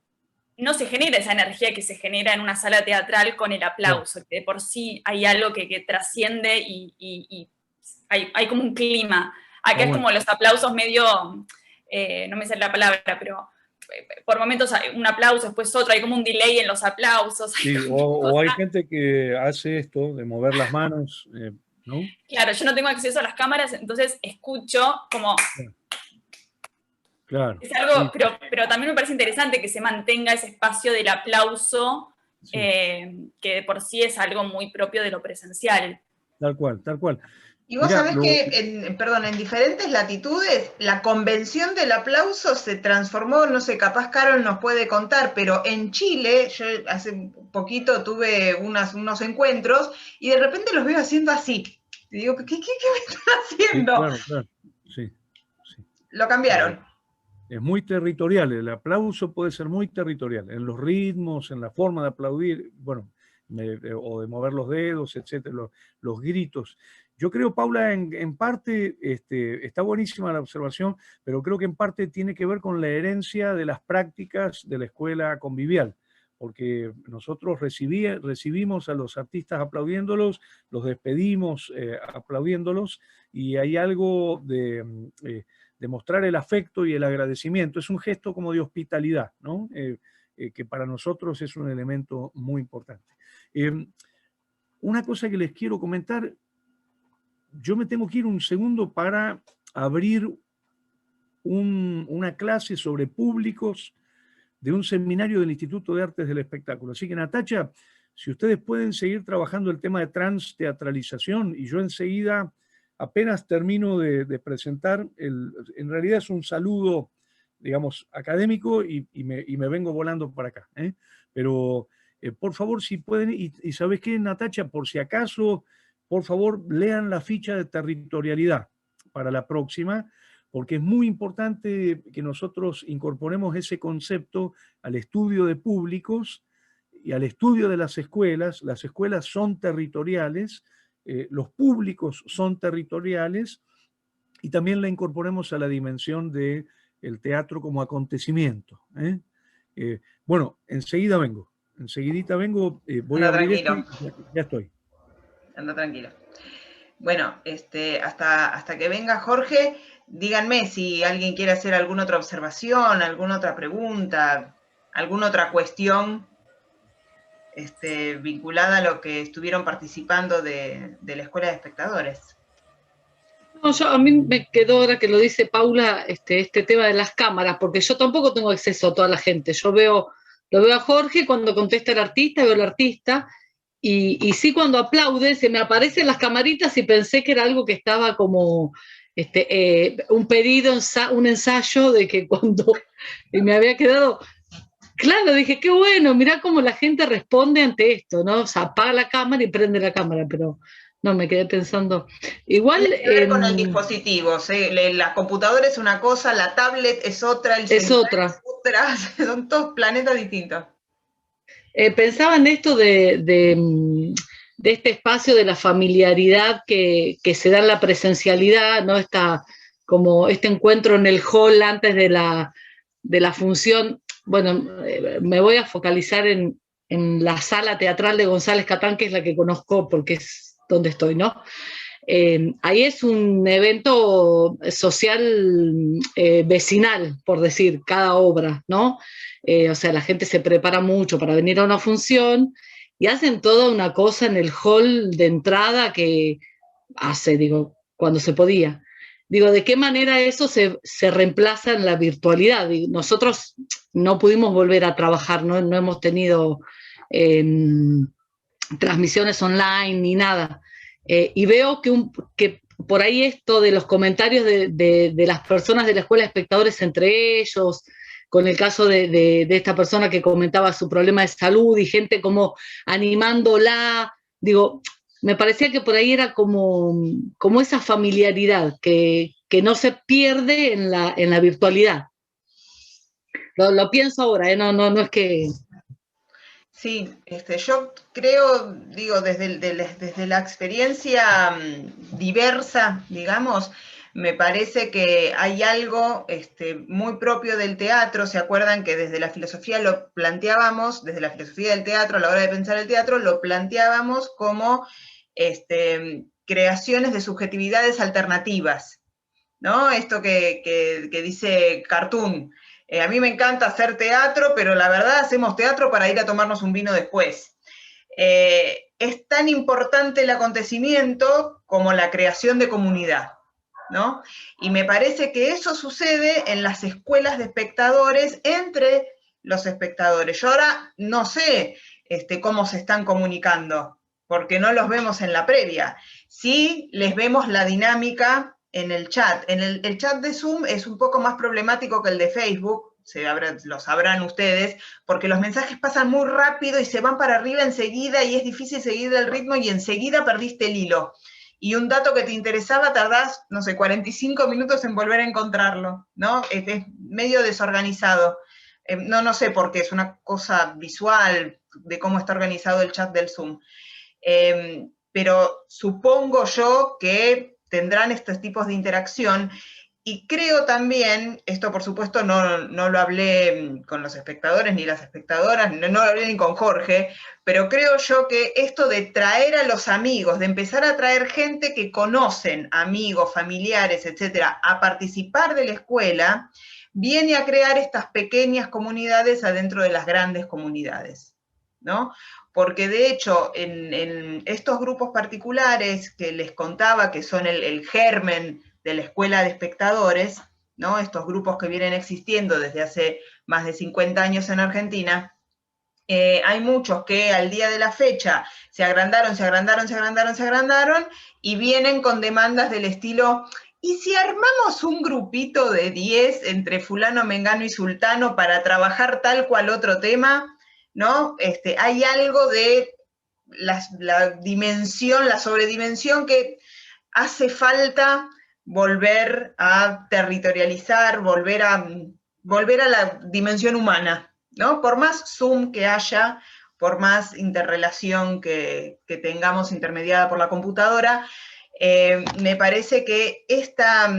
no se genera esa energía que se genera en una sala teatral con el aplauso, que de por sí hay algo que trasciende y hay como un clima. Acá es como los aplausos medio, no me sale la palabra, pero por momentos hay un aplauso, después otro, hay como un delay en los aplausos. Sí, o hay gente que hace esto de mover las manos, ¿no? Claro, yo no tengo acceso a las cámaras, entonces escucho como... Claro. Es algo, Sí, pero también me parece interesante que se mantenga ese espacio del aplauso, sí, que de por sí es algo muy propio de lo presencial. tal cual, tal cual. Y vos Mira, sabés que, perdón, en diferentes latitudes, la convención del aplauso se transformó, no sé, capaz Carol nos puede contar, pero en Chile, yo hace poquito tuve unos encuentros y de repente los veo haciendo así. Y digo, ¿qué me están sí, haciendo? claro, claro. Sí, sí. Lo cambiaron. Es muy territorial, el aplauso puede ser muy territorial, en los ritmos, en la forma de aplaudir, bueno, o de mover los dedos, etcétera, los gritos. Yo creo, Paula, en parte, está buenísima la observación, pero creo que en parte tiene que ver con la herencia de las prácticas de la escuela convivial, porque nosotros recibimos a los artistas aplaudiéndolos, los despedimos aplaudiéndolos, y hay algo de mostrar el afecto y el agradecimiento. Es un gesto como de hospitalidad, ¿no? Que para nosotros es un elemento muy importante. Una cosa que les quiero comentar, yo me tengo que ir un segundo para abrir una clase sobre públicos de un seminario del Instituto de Artes del Espectáculo. Así que, Natacha, si ustedes pueden seguir trabajando el tema de transteatralización, y yo enseguida, apenas termino de presentar, en realidad es un saludo, digamos, académico, y me vengo volando para acá. Pero, por favor, si pueden, y ¿sabes qué, Natacha? Por si acaso, por favor, lean la ficha de territorialidad para la próxima, porque es muy importante que nosotros incorporemos ese concepto al estudio de públicos y al estudio de las escuelas. Las escuelas son territoriales, los públicos son territoriales, y también la incorporemos a la dimensión del teatro como acontecimiento. Bueno, enseguidita vengo, voy a Anda abrir esto tranquilo, y ya estoy. anda tranquilo. Bueno, hasta que venga Jorge, díganme si alguien quiere hacer alguna otra observación, alguna otra pregunta, alguna otra cuestión vinculada a lo que estuvieron participando de la Escuela de Espectadores. No, a mí me quedó, ahora que lo dice Paula, este tema de las cámaras, porque yo tampoco tengo acceso a toda la gente. Lo veo a Jorge cuando contesta el artista, veo al artista, y sí, cuando aplaude, se me aparecen las camaritas y pensé que era algo que estaba como un pedido, un ensayo de que cuando y me había quedado. Claro, dije, qué bueno, mirá cómo la gente responde ante esto, ¿no? O sea, apaga la cámara y prende la cámara, pero no, me quedé pensando. Igual. Tiene que ver con el dispositivo, ¿sí? La computadora es una cosa, la tablet es otra, el celular es otra, son todos planetas distintos. Pensaba en esto de este espacio de la familiaridad que se da en la presencialidad, ¿no? Como este encuentro en el hall antes de la función. Bueno, me voy a focalizar en la sala teatral de González Catán, que es la que conozco porque es donde estoy, ¿no? Ahí es un evento social vecinal, por decir, cada obra, ¿no? O sea, la gente se prepara mucho para venir a una función y hacen toda una cosa en el hall de entrada que digo, cuando se podía. Digo, ¿de qué manera eso se reemplaza en la virtualidad? Nosotros no pudimos volver a trabajar, no hemos tenido transmisiones online ni nada. Y veo que por ahí esto de los comentarios de las personas de la Escuela de Espectadores entre ellos, con el caso de esta persona que comentaba su problema de salud y gente como animándola, digo, me parecía que por ahí era como esa familiaridad que no se pierde en la virtualidad. Lo pienso ahora, no es que... Sí, yo creo, digo, desde la experiencia diversa, digamos, me parece que hay algo muy propio del teatro. ¿Se acuerdan que desde la filosofía lo planteábamos, desde la filosofía del teatro, a la hora de pensar el teatro, lo planteábamos como creaciones de subjetividades alternativas, ¿no? Esto que dice Cartoon. A mí me encanta hacer teatro, pero la verdad hacemos teatro para ir a tomarnos un vino después. Es tan importante el acontecimiento como la creación de comunidad, ¿no? Y me parece que eso sucede en las escuelas de espectadores entre los espectadores. Yo ahora no sé cómo se están comunicando, porque no los vemos en la previa. Sí les vemos la dinámica en el chat. El chat de Zoom es un poco más problemático que el de Facebook, lo sabrán ustedes, porque los mensajes pasan muy rápido y se van para arriba enseguida y es difícil seguir el ritmo y enseguida perdiste el hilo. Y un dato que te interesaba tardás, no sé, 45 minutos en volver a encontrarlo, ¿no? Es medio desorganizado. No sé por qué, es una cosa visual de cómo está organizado el chat del Zoom. Pero supongo yo que tendrán estos tipos de interacción. Y creo también, esto por supuesto no lo hablé con los espectadores ni las espectadoras, no lo hablé ni con Jorge, pero creo yo que esto de traer a los amigos, de empezar a traer gente que conocen, amigos, familiares, etcétera, a participar de la escuela, viene a crear estas pequeñas comunidades adentro de las grandes comunidades, ¿no? Porque de hecho, en estos grupos particulares que les contaba, que son el germen de la escuela de espectadores, ¿no? Estos grupos que vienen existiendo desde hace más de 50 años en Argentina, hay muchos que al día de la fecha se agrandaron y vienen con demandas del estilo, ¿y si armamos un grupito de 10 entre fulano, mengano y sultano para trabajar tal cual otro tema? ¿No? Hay algo de la dimensión, la sobredimensión que hace falta volver a territorializar, volver a la dimensión humana, ¿no? Por más Zoom que haya, por más interrelación que tengamos intermediada por la computadora, me parece que esta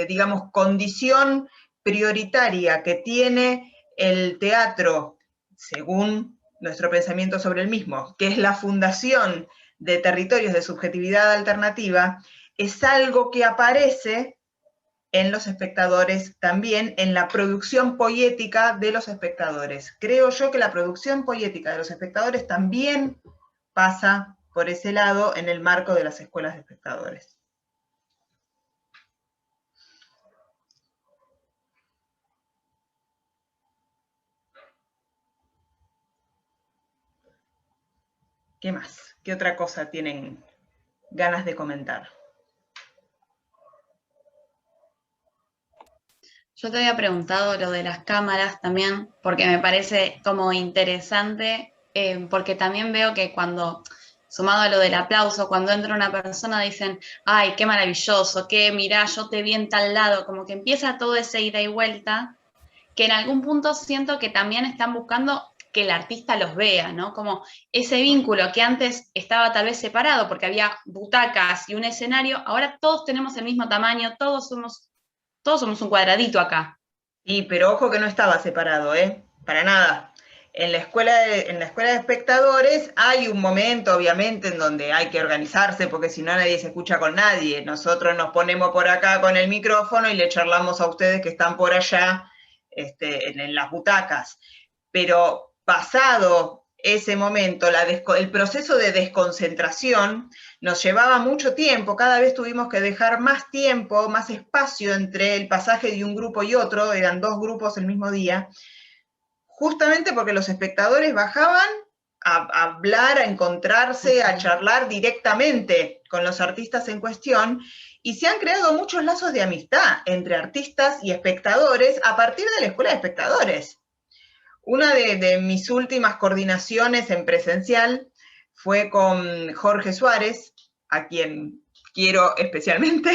digamos, condición prioritaria que tiene el teatro, según nuestro pensamiento sobre el mismo, que es la fundación de territorios de subjetividad alternativa, es algo que aparece en los espectadores también, en la producción poética de los espectadores. Creo yo que la producción poética de los espectadores también pasa por ese lado en el marco de las escuelas de espectadores. ¿Qué más? ¿Qué otra cosa tienen ganas de comentar? Yo te había preguntado lo de las cámaras también, porque me parece como interesante, porque también veo que cuando, sumado a lo del aplauso, cuando entra una persona dicen, ay, qué maravilloso, que mirá, yo te vi en tal lado, como que empieza todo ese ida y vuelta, que en algún punto siento que también están buscando que el artista los vea, ¿no? Como ese vínculo que antes estaba tal vez separado porque había butacas y un escenario, ahora todos tenemos el mismo tamaño, todos somos un cuadradito acá. Sí, pero ojo que no estaba separado, para nada. En la escuela de espectadores hay un momento, obviamente, en donde hay que organizarse, porque si no nadie se escucha con nadie. Nosotros nos ponemos por acá con el micrófono y le charlamos a ustedes que están por allá en las butacas. Pero pasado ese momento, el proceso de desconcentración nos llevaba mucho tiempo, cada vez tuvimos que dejar más tiempo, más espacio entre el pasaje de un grupo y otro, eran 2 grupos el mismo día, justamente porque los espectadores bajaban a hablar, a encontrarse, a charlar directamente con los artistas en cuestión, y se han creado muchos lazos de amistad entre artistas y espectadores a partir de la escuela de espectadores. Una de mis últimas coordinaciones en presencial fue con Jorge Suárez, a quien quiero especialmente,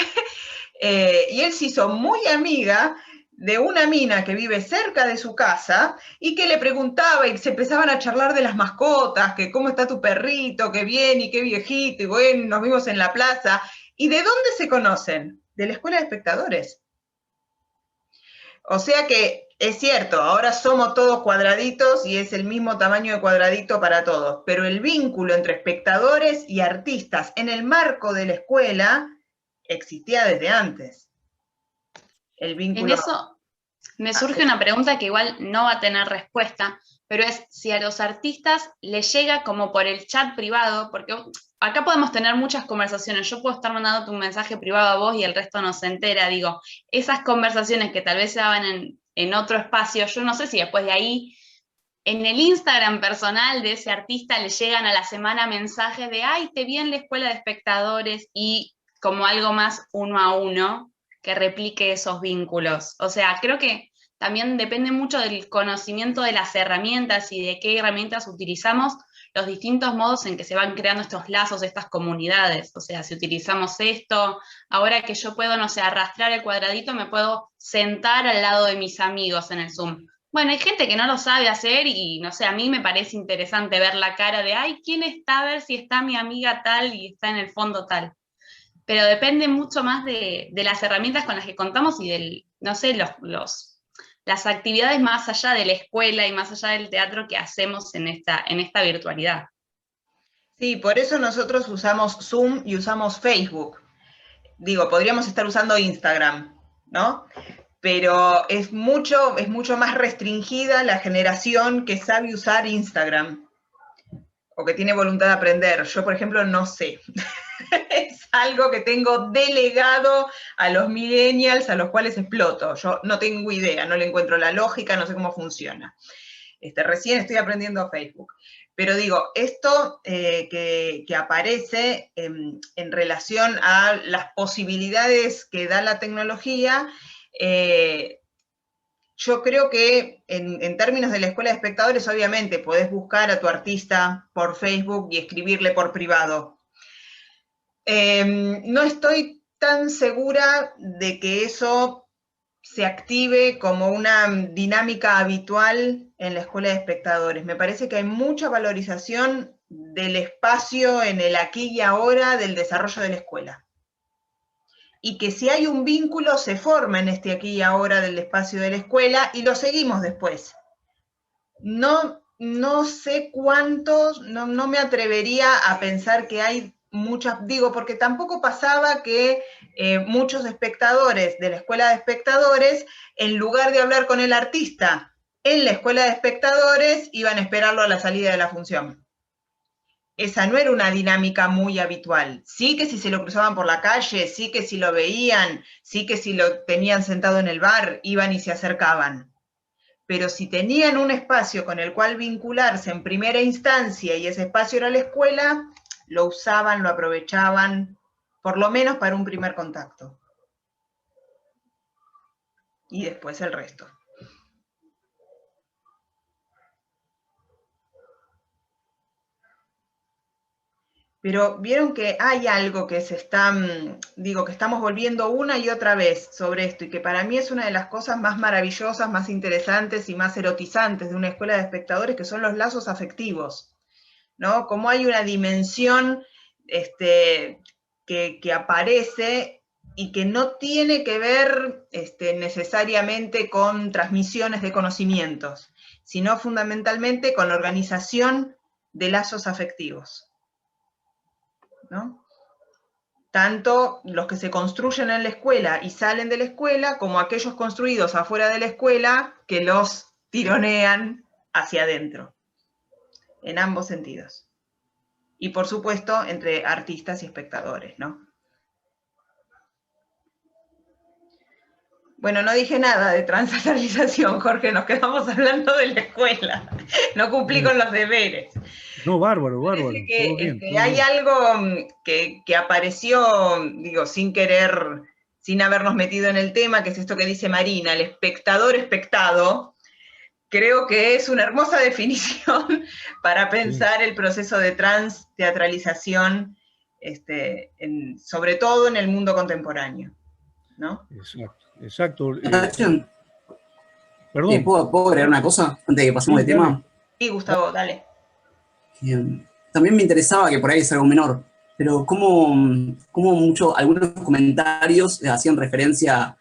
y él se hizo muy amiga de una mina que vive cerca de su casa y que le preguntaba y se empezaban a charlar de las mascotas, que cómo está tu perrito, qué bien y qué viejito, y bueno, nos vimos en la plaza. ¿Y de dónde se conocen? De la escuela de espectadores. O sea que es cierto, ahora somos todos cuadraditos y es el mismo tamaño de cuadradito para todos, pero el vínculo entre espectadores y artistas en el marco de la escuela existía desde antes. El vínculo... Me surge una pregunta que igual no va a tener respuesta, pero es si a los artistas les llega como por el chat privado, porque acá podemos tener muchas conversaciones, yo puedo estar mandándote un mensaje privado a vos y el resto no se entera, digo, esas conversaciones que tal vez se daban en otro espacio, yo no sé si después de ahí, en el Instagram personal de ese artista le llegan a la semana mensajes de, ay, te vi en la escuela de espectadores, y como algo más uno a uno que replique esos vínculos. O sea, creo que también depende mucho del conocimiento de las herramientas y de qué herramientas utilizamos, los distintos modos en que se van creando estos lazos, estas comunidades. O sea, si utilizamos esto, ahora que yo puedo, no sé, arrastrar el cuadradito, me puedo sentar al lado de mis amigos en el Zoom. Bueno, hay gente que no lo sabe hacer y, no sé, a mí me parece interesante ver la cara de, ay, ¿quién está? A ver si está mi amiga tal y está en el fondo tal. Pero depende mucho más de las herramientas con las que contamos y del, no sé, las actividades más allá de la escuela y más allá del teatro que hacemos en esta virtualidad. Sí, por eso nosotros usamos Zoom y usamos Facebook. Digo, podríamos estar usando Instagram, ¿no? Pero es mucho más restringida la generación que sabe usar Instagram o que tiene voluntad de aprender. Yo, por ejemplo, no sé. Es algo que tengo delegado a los millennials, a los cuales exploto. Yo no tengo idea, no le encuentro la lógica, no sé cómo funciona. Recién estoy aprendiendo Facebook. Pero digo, esto que aparece en relación a las posibilidades que da la tecnología, yo creo que en términos de la escuela de espectadores, obviamente, podés buscar a tu artista por Facebook y escribirle por privado. No estoy tan segura de que eso se active como una dinámica habitual en la escuela de espectadores. Me parece que hay mucha valorización del espacio en el aquí y ahora del desarrollo de la escuela. Y que si hay un vínculo se forma en este aquí y ahora del espacio de la escuela y lo seguimos después. No sé cuántos, no me atrevería a pensar que hay muchas, digo, porque tampoco pasaba que muchos espectadores de la escuela de espectadores, en lugar de hablar con el artista en la escuela de espectadores, iban a esperarlo a la salida de la función. Esa no era una dinámica muy habitual. Sí que si se lo cruzaban por la calle, sí que si lo veían, sí que si lo tenían sentado en el bar, iban y se acercaban. Pero si tenían un espacio con el cual vincularse en primera instancia y ese espacio era la escuela, lo usaban, lo aprovechaban, por lo menos para un primer contacto. Y después el resto. Pero vieron que hay algo que se está, digo, que estamos volviendo una y otra vez sobre esto, y que para mí es una de las cosas más maravillosas, más interesantes y más erotizantes de una escuela de espectadores, que son los lazos afectivos, ¿no? Como hay una dimensión que aparece y que no tiene que ver necesariamente con transmisiones de conocimientos, sino fundamentalmente con organización de lazos afectivos, ¿no? Tanto los que se construyen en la escuela y salen de la escuela, como aquellos construidos afuera de la escuela que los tironean hacia adentro, en ambos sentidos. Y por supuesto, entre artistas y espectadores, ¿no? Bueno, no dije nada de transversalización, Jorge, nos quedamos hablando de la escuela. No cumplí con los deberes. No, bárbaro, bárbaro. Que, todo bien, todo hay bien. Algo que apareció, digo, sin querer, sin habernos metido en el tema, que es esto que dice Marina, el espectador espectado. Creo que es una hermosa definición para pensar el proceso de transteatralización, sobre todo en el mundo contemporáneo, ¿no? Exacto. Perdón. ¿Puedo agregar una cosa antes de que pasemos de tema? Sí, Gustavo, dale. También me interesaba, que por ahí es algo menor, pero algunos comentarios hacían referencia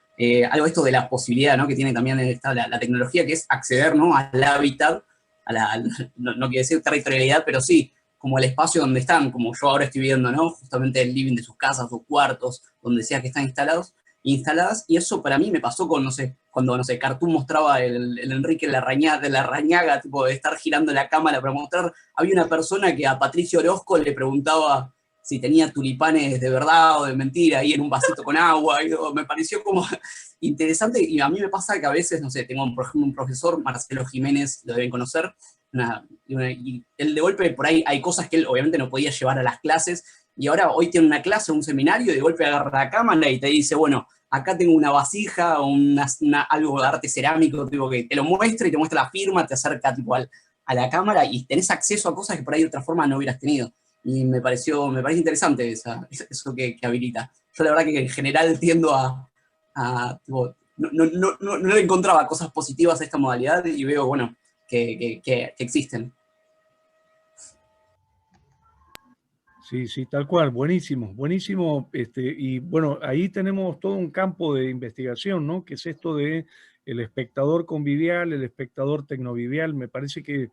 algo a esto de la posibilidad, ¿no?, que tiene también la tecnología, que es acceder, ¿no?, al hábitat, no quiere decir territorialidad, pero sí, como el espacio donde están, como yo ahora estoy viendo, ¿no?, justamente el living de sus casas, sus cuartos, donde sea que están instalados, instaladas, y eso para mí me pasó con, no sé, cuando, no sé, Cartoon mostraba el Enrique de la Rañaga, tipo de estar girando la cámara para mostrar, había una persona que a Patricio Orozco le preguntaba si tenía tulipanes de verdad o de mentira, ahí en un vasito con agua, y me pareció como interesante, y a mí me pasa que a veces, no sé, tengo por ejemplo un profesor, Marcelo Jiménez, lo deben conocer, y él de golpe por ahí hay cosas que él obviamente no podía llevar a las clases, y ahora hoy tiene una clase, un seminario, y de golpe agarra la cámara y te dice, bueno, acá tengo una vasija, algo de arte cerámico, tipo, que te lo muestra y te muestra la firma, te acerca tipo, a la cámara y tenés acceso a cosas que por ahí de otra forma no hubieras tenido. Y me parece interesante eso que habilita. Yo la verdad que en general tiendo tipo, no le encontraba cosas positivas a esta modalidad y veo, bueno, que existen. Sí, sí, tal cual, buenísimo, buenísimo. Y bueno, ahí tenemos todo un campo de investigación, ¿no? Que es esto de el espectador convivial, el espectador tecnovivial. Me parece que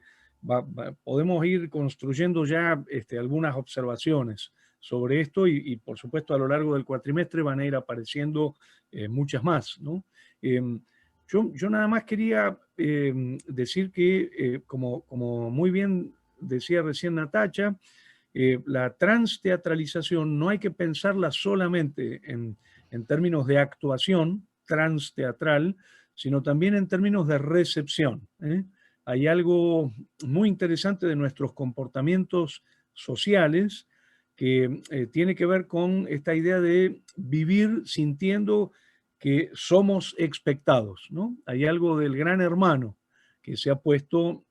podemos ir construyendo ya algunas observaciones sobre esto y por supuesto a lo largo del cuatrimestre van a ir apareciendo muchas más, ¿no? Yo nada más quería decir que, como muy bien decía recién Natacha, la transteatralización no hay que pensarla solamente en términos de actuación transteatral, sino también en términos de recepción. Hay algo muy interesante de nuestros comportamientos sociales que tiene que ver con esta idea de vivir sintiendo que somos expectados, ¿no? Hay algo del gran hermano que se ha puesto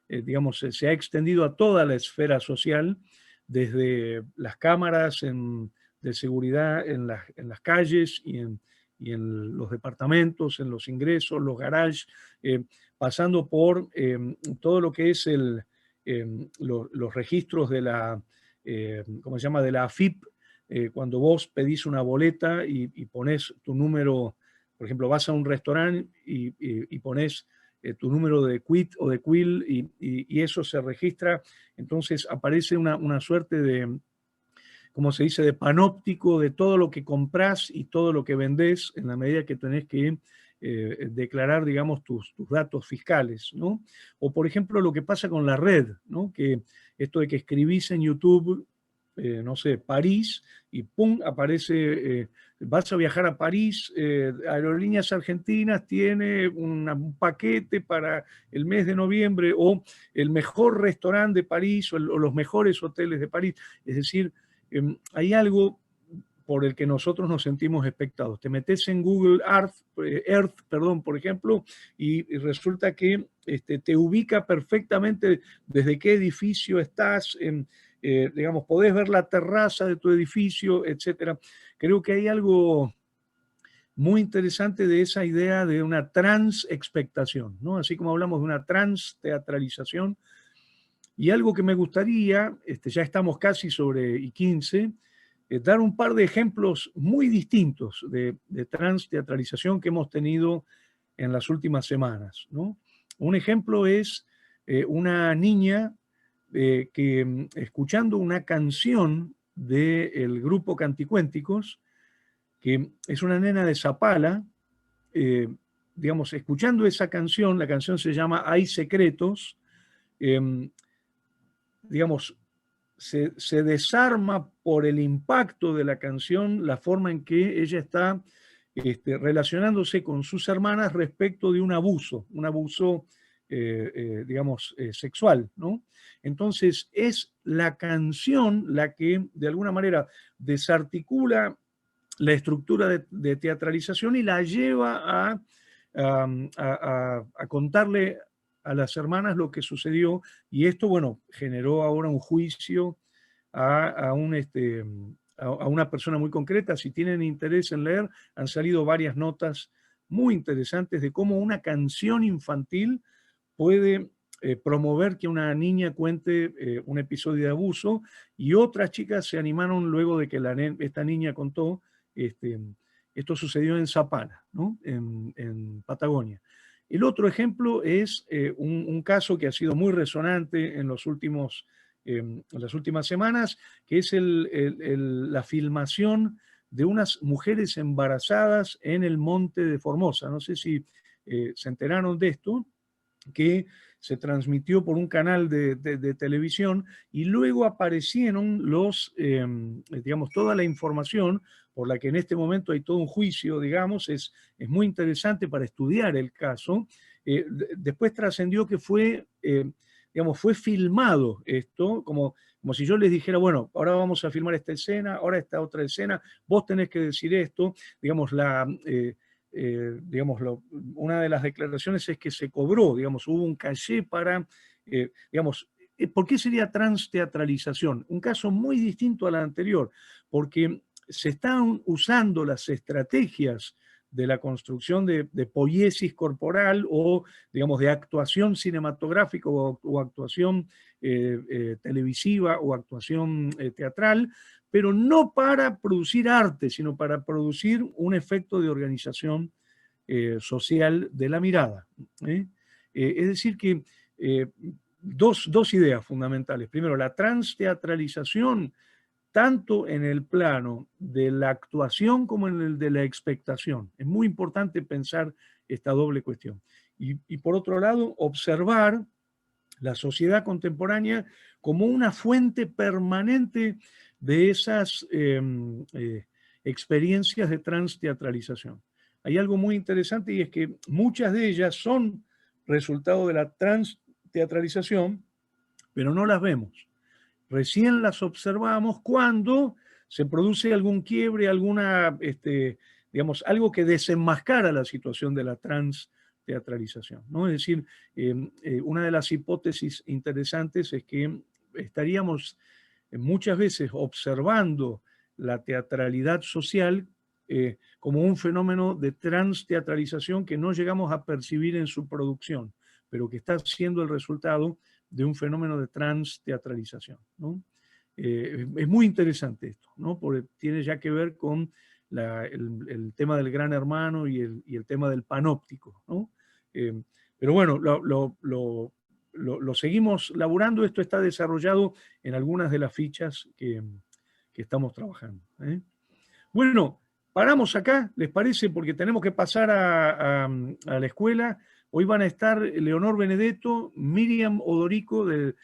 digamos, se ha extendido a toda la esfera social, desde las cámaras de seguridad en las calles y en los departamentos, en los ingresos, los garages, pasando por todo lo que es los registros de la, ¿cómo se llama?, de la AFIP, cuando vos pedís una boleta y pones tu número, por ejemplo, vas a un restaurante y pones tu número de quit o de quill y eso se registra, entonces aparece una suerte de, como se dice, de panóptico de todo lo que compras y todo lo que vendés en la medida que tenés que declarar, digamos, tus datos fiscales, ¿no? O, por ejemplo, lo que pasa con la red, ¿no? Que esto de que escribís en YouTube, no sé, París, y ¡pum!, aparece, vas a viajar a París, Aerolíneas Argentinas tiene un paquete para el mes de noviembre, o el mejor restaurante de París, o los mejores hoteles de París. Es decir, hay algo por el que nosotros nos sentimos expectados. Te metes en Google Earth, por ejemplo, y resulta que te ubica perfectamente desde qué edificio estás, digamos, podés ver la terraza de tu edificio, etc. Creo que hay algo muy interesante de esa idea de una transexpectación, ¿no? Así como hablamos de una transteatralización. Y algo que me gustaría, ya estamos casi sobre I15, dar un par de ejemplos muy distintos de transteatralización que hemos tenido en las últimas semanas, ¿no? Un ejemplo es una niña que escuchando una canción del grupo Canticuénticos, que es una nena de Zapala, digamos, escuchando esa canción, la canción se llama Hay Secretos, digamos, se desarma por el impacto de la canción la forma en que ella está relacionándose con sus hermanas respecto de un abuso digamos, sexual, ¿no? Entonces es la canción la que de alguna manera desarticula la estructura de teatralización y la lleva a contarle a las hermanas lo que sucedió, y esto, bueno, generó ahora un juicio a una persona muy concreta. Si tienen interés en leer, han salido varias notas muy interesantes de cómo una canción infantil puede promover que una niña cuente un episodio de abuso, y otras chicas se animaron luego de que esta niña contó. Esto sucedió en Zapala, ¿no? En Patagonia. El otro ejemplo es un caso que ha sido muy resonante en las últimas semanas, que es la filmación de unas mujeres embarazadas en el monte de Formosa. No sé si se enteraron de esto, que se transmitió por un canal de televisión y luego aparecieron digamos, toda la información por la que en este momento hay todo un juicio, digamos, es muy interesante para estudiar el caso. Después trascendió que digamos, fue filmado esto, como si yo les dijera, bueno, ahora vamos a filmar esta escena, ahora esta otra escena, vos tenés que decir esto, digamos, digamos, una de las declaraciones es que se cobró, digamos, hubo un caché para, digamos, ¿por qué sería transteatralización? Un caso muy distinto al anterior, porque se están usando las estrategias de la construcción de poiesis corporal o, digamos, de actuación cinematográfica o actuación televisiva o actuación teatral, pero no para producir arte, sino para producir un efecto de organización social de la mirada. Es decir que dos ideas fundamentales. Primero, la transteatralización, tanto en el plano de la actuación como en el de la expectación. Es muy importante pensar esta doble cuestión. Y por otro lado, observar la sociedad contemporánea como una fuente permanente de esas experiencias de transteatralización. Hay algo muy interesante y es que muchas de ellas son resultado de la transteatralización, pero no las vemos. Recién las observamos cuando se produce algún quiebre, digamos, algo que desenmascara la situación de la transteatralización, ¿no? Es decir, una de las hipótesis interesantes es que estaríamos muchas veces observando la teatralidad social como un fenómeno de transteatralización que no llegamos a percibir en su producción, pero que está siendo el resultado de un fenómeno de transteatralización, ¿no? Es muy interesante esto, ¿no? Porque tiene ya que ver con el tema del gran hermano y el tema del panóptico, ¿no? Pero bueno, lo seguimos laburando. Esto está desarrollado en algunas de las fichas que estamos trabajando. Bueno, paramos acá, ¿les parece? Porque tenemos que pasar a la escuela. Hoy van a estar Leonor Benedetto, Miriam Odorico de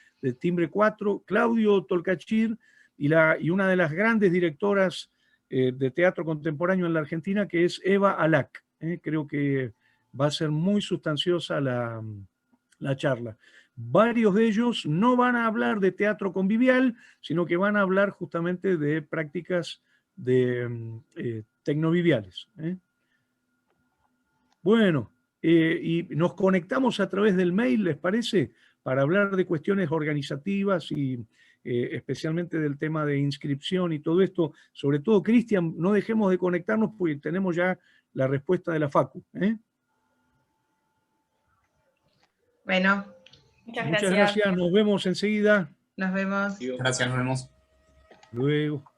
Timbre 4, Claudio Tolcachir y una de las grandes directoras de teatro contemporáneo en la Argentina, que es Eva Alac. Creo que va a ser muy sustanciosa la charla. Varios de ellos no van a hablar de teatro convivial, sino que van a hablar justamente de prácticas tecnoviviales. Bueno, y nos conectamos a través del mail, ¿les parece? Para hablar de cuestiones organizativas y especialmente del tema de inscripción y todo esto. Sobre todo, Cristian, no dejemos de conectarnos porque tenemos ya la respuesta de la Facu. Bueno. Muchas gracias. Nos vemos enseguida. Nos vemos. Gracias, nos vemos. Luego.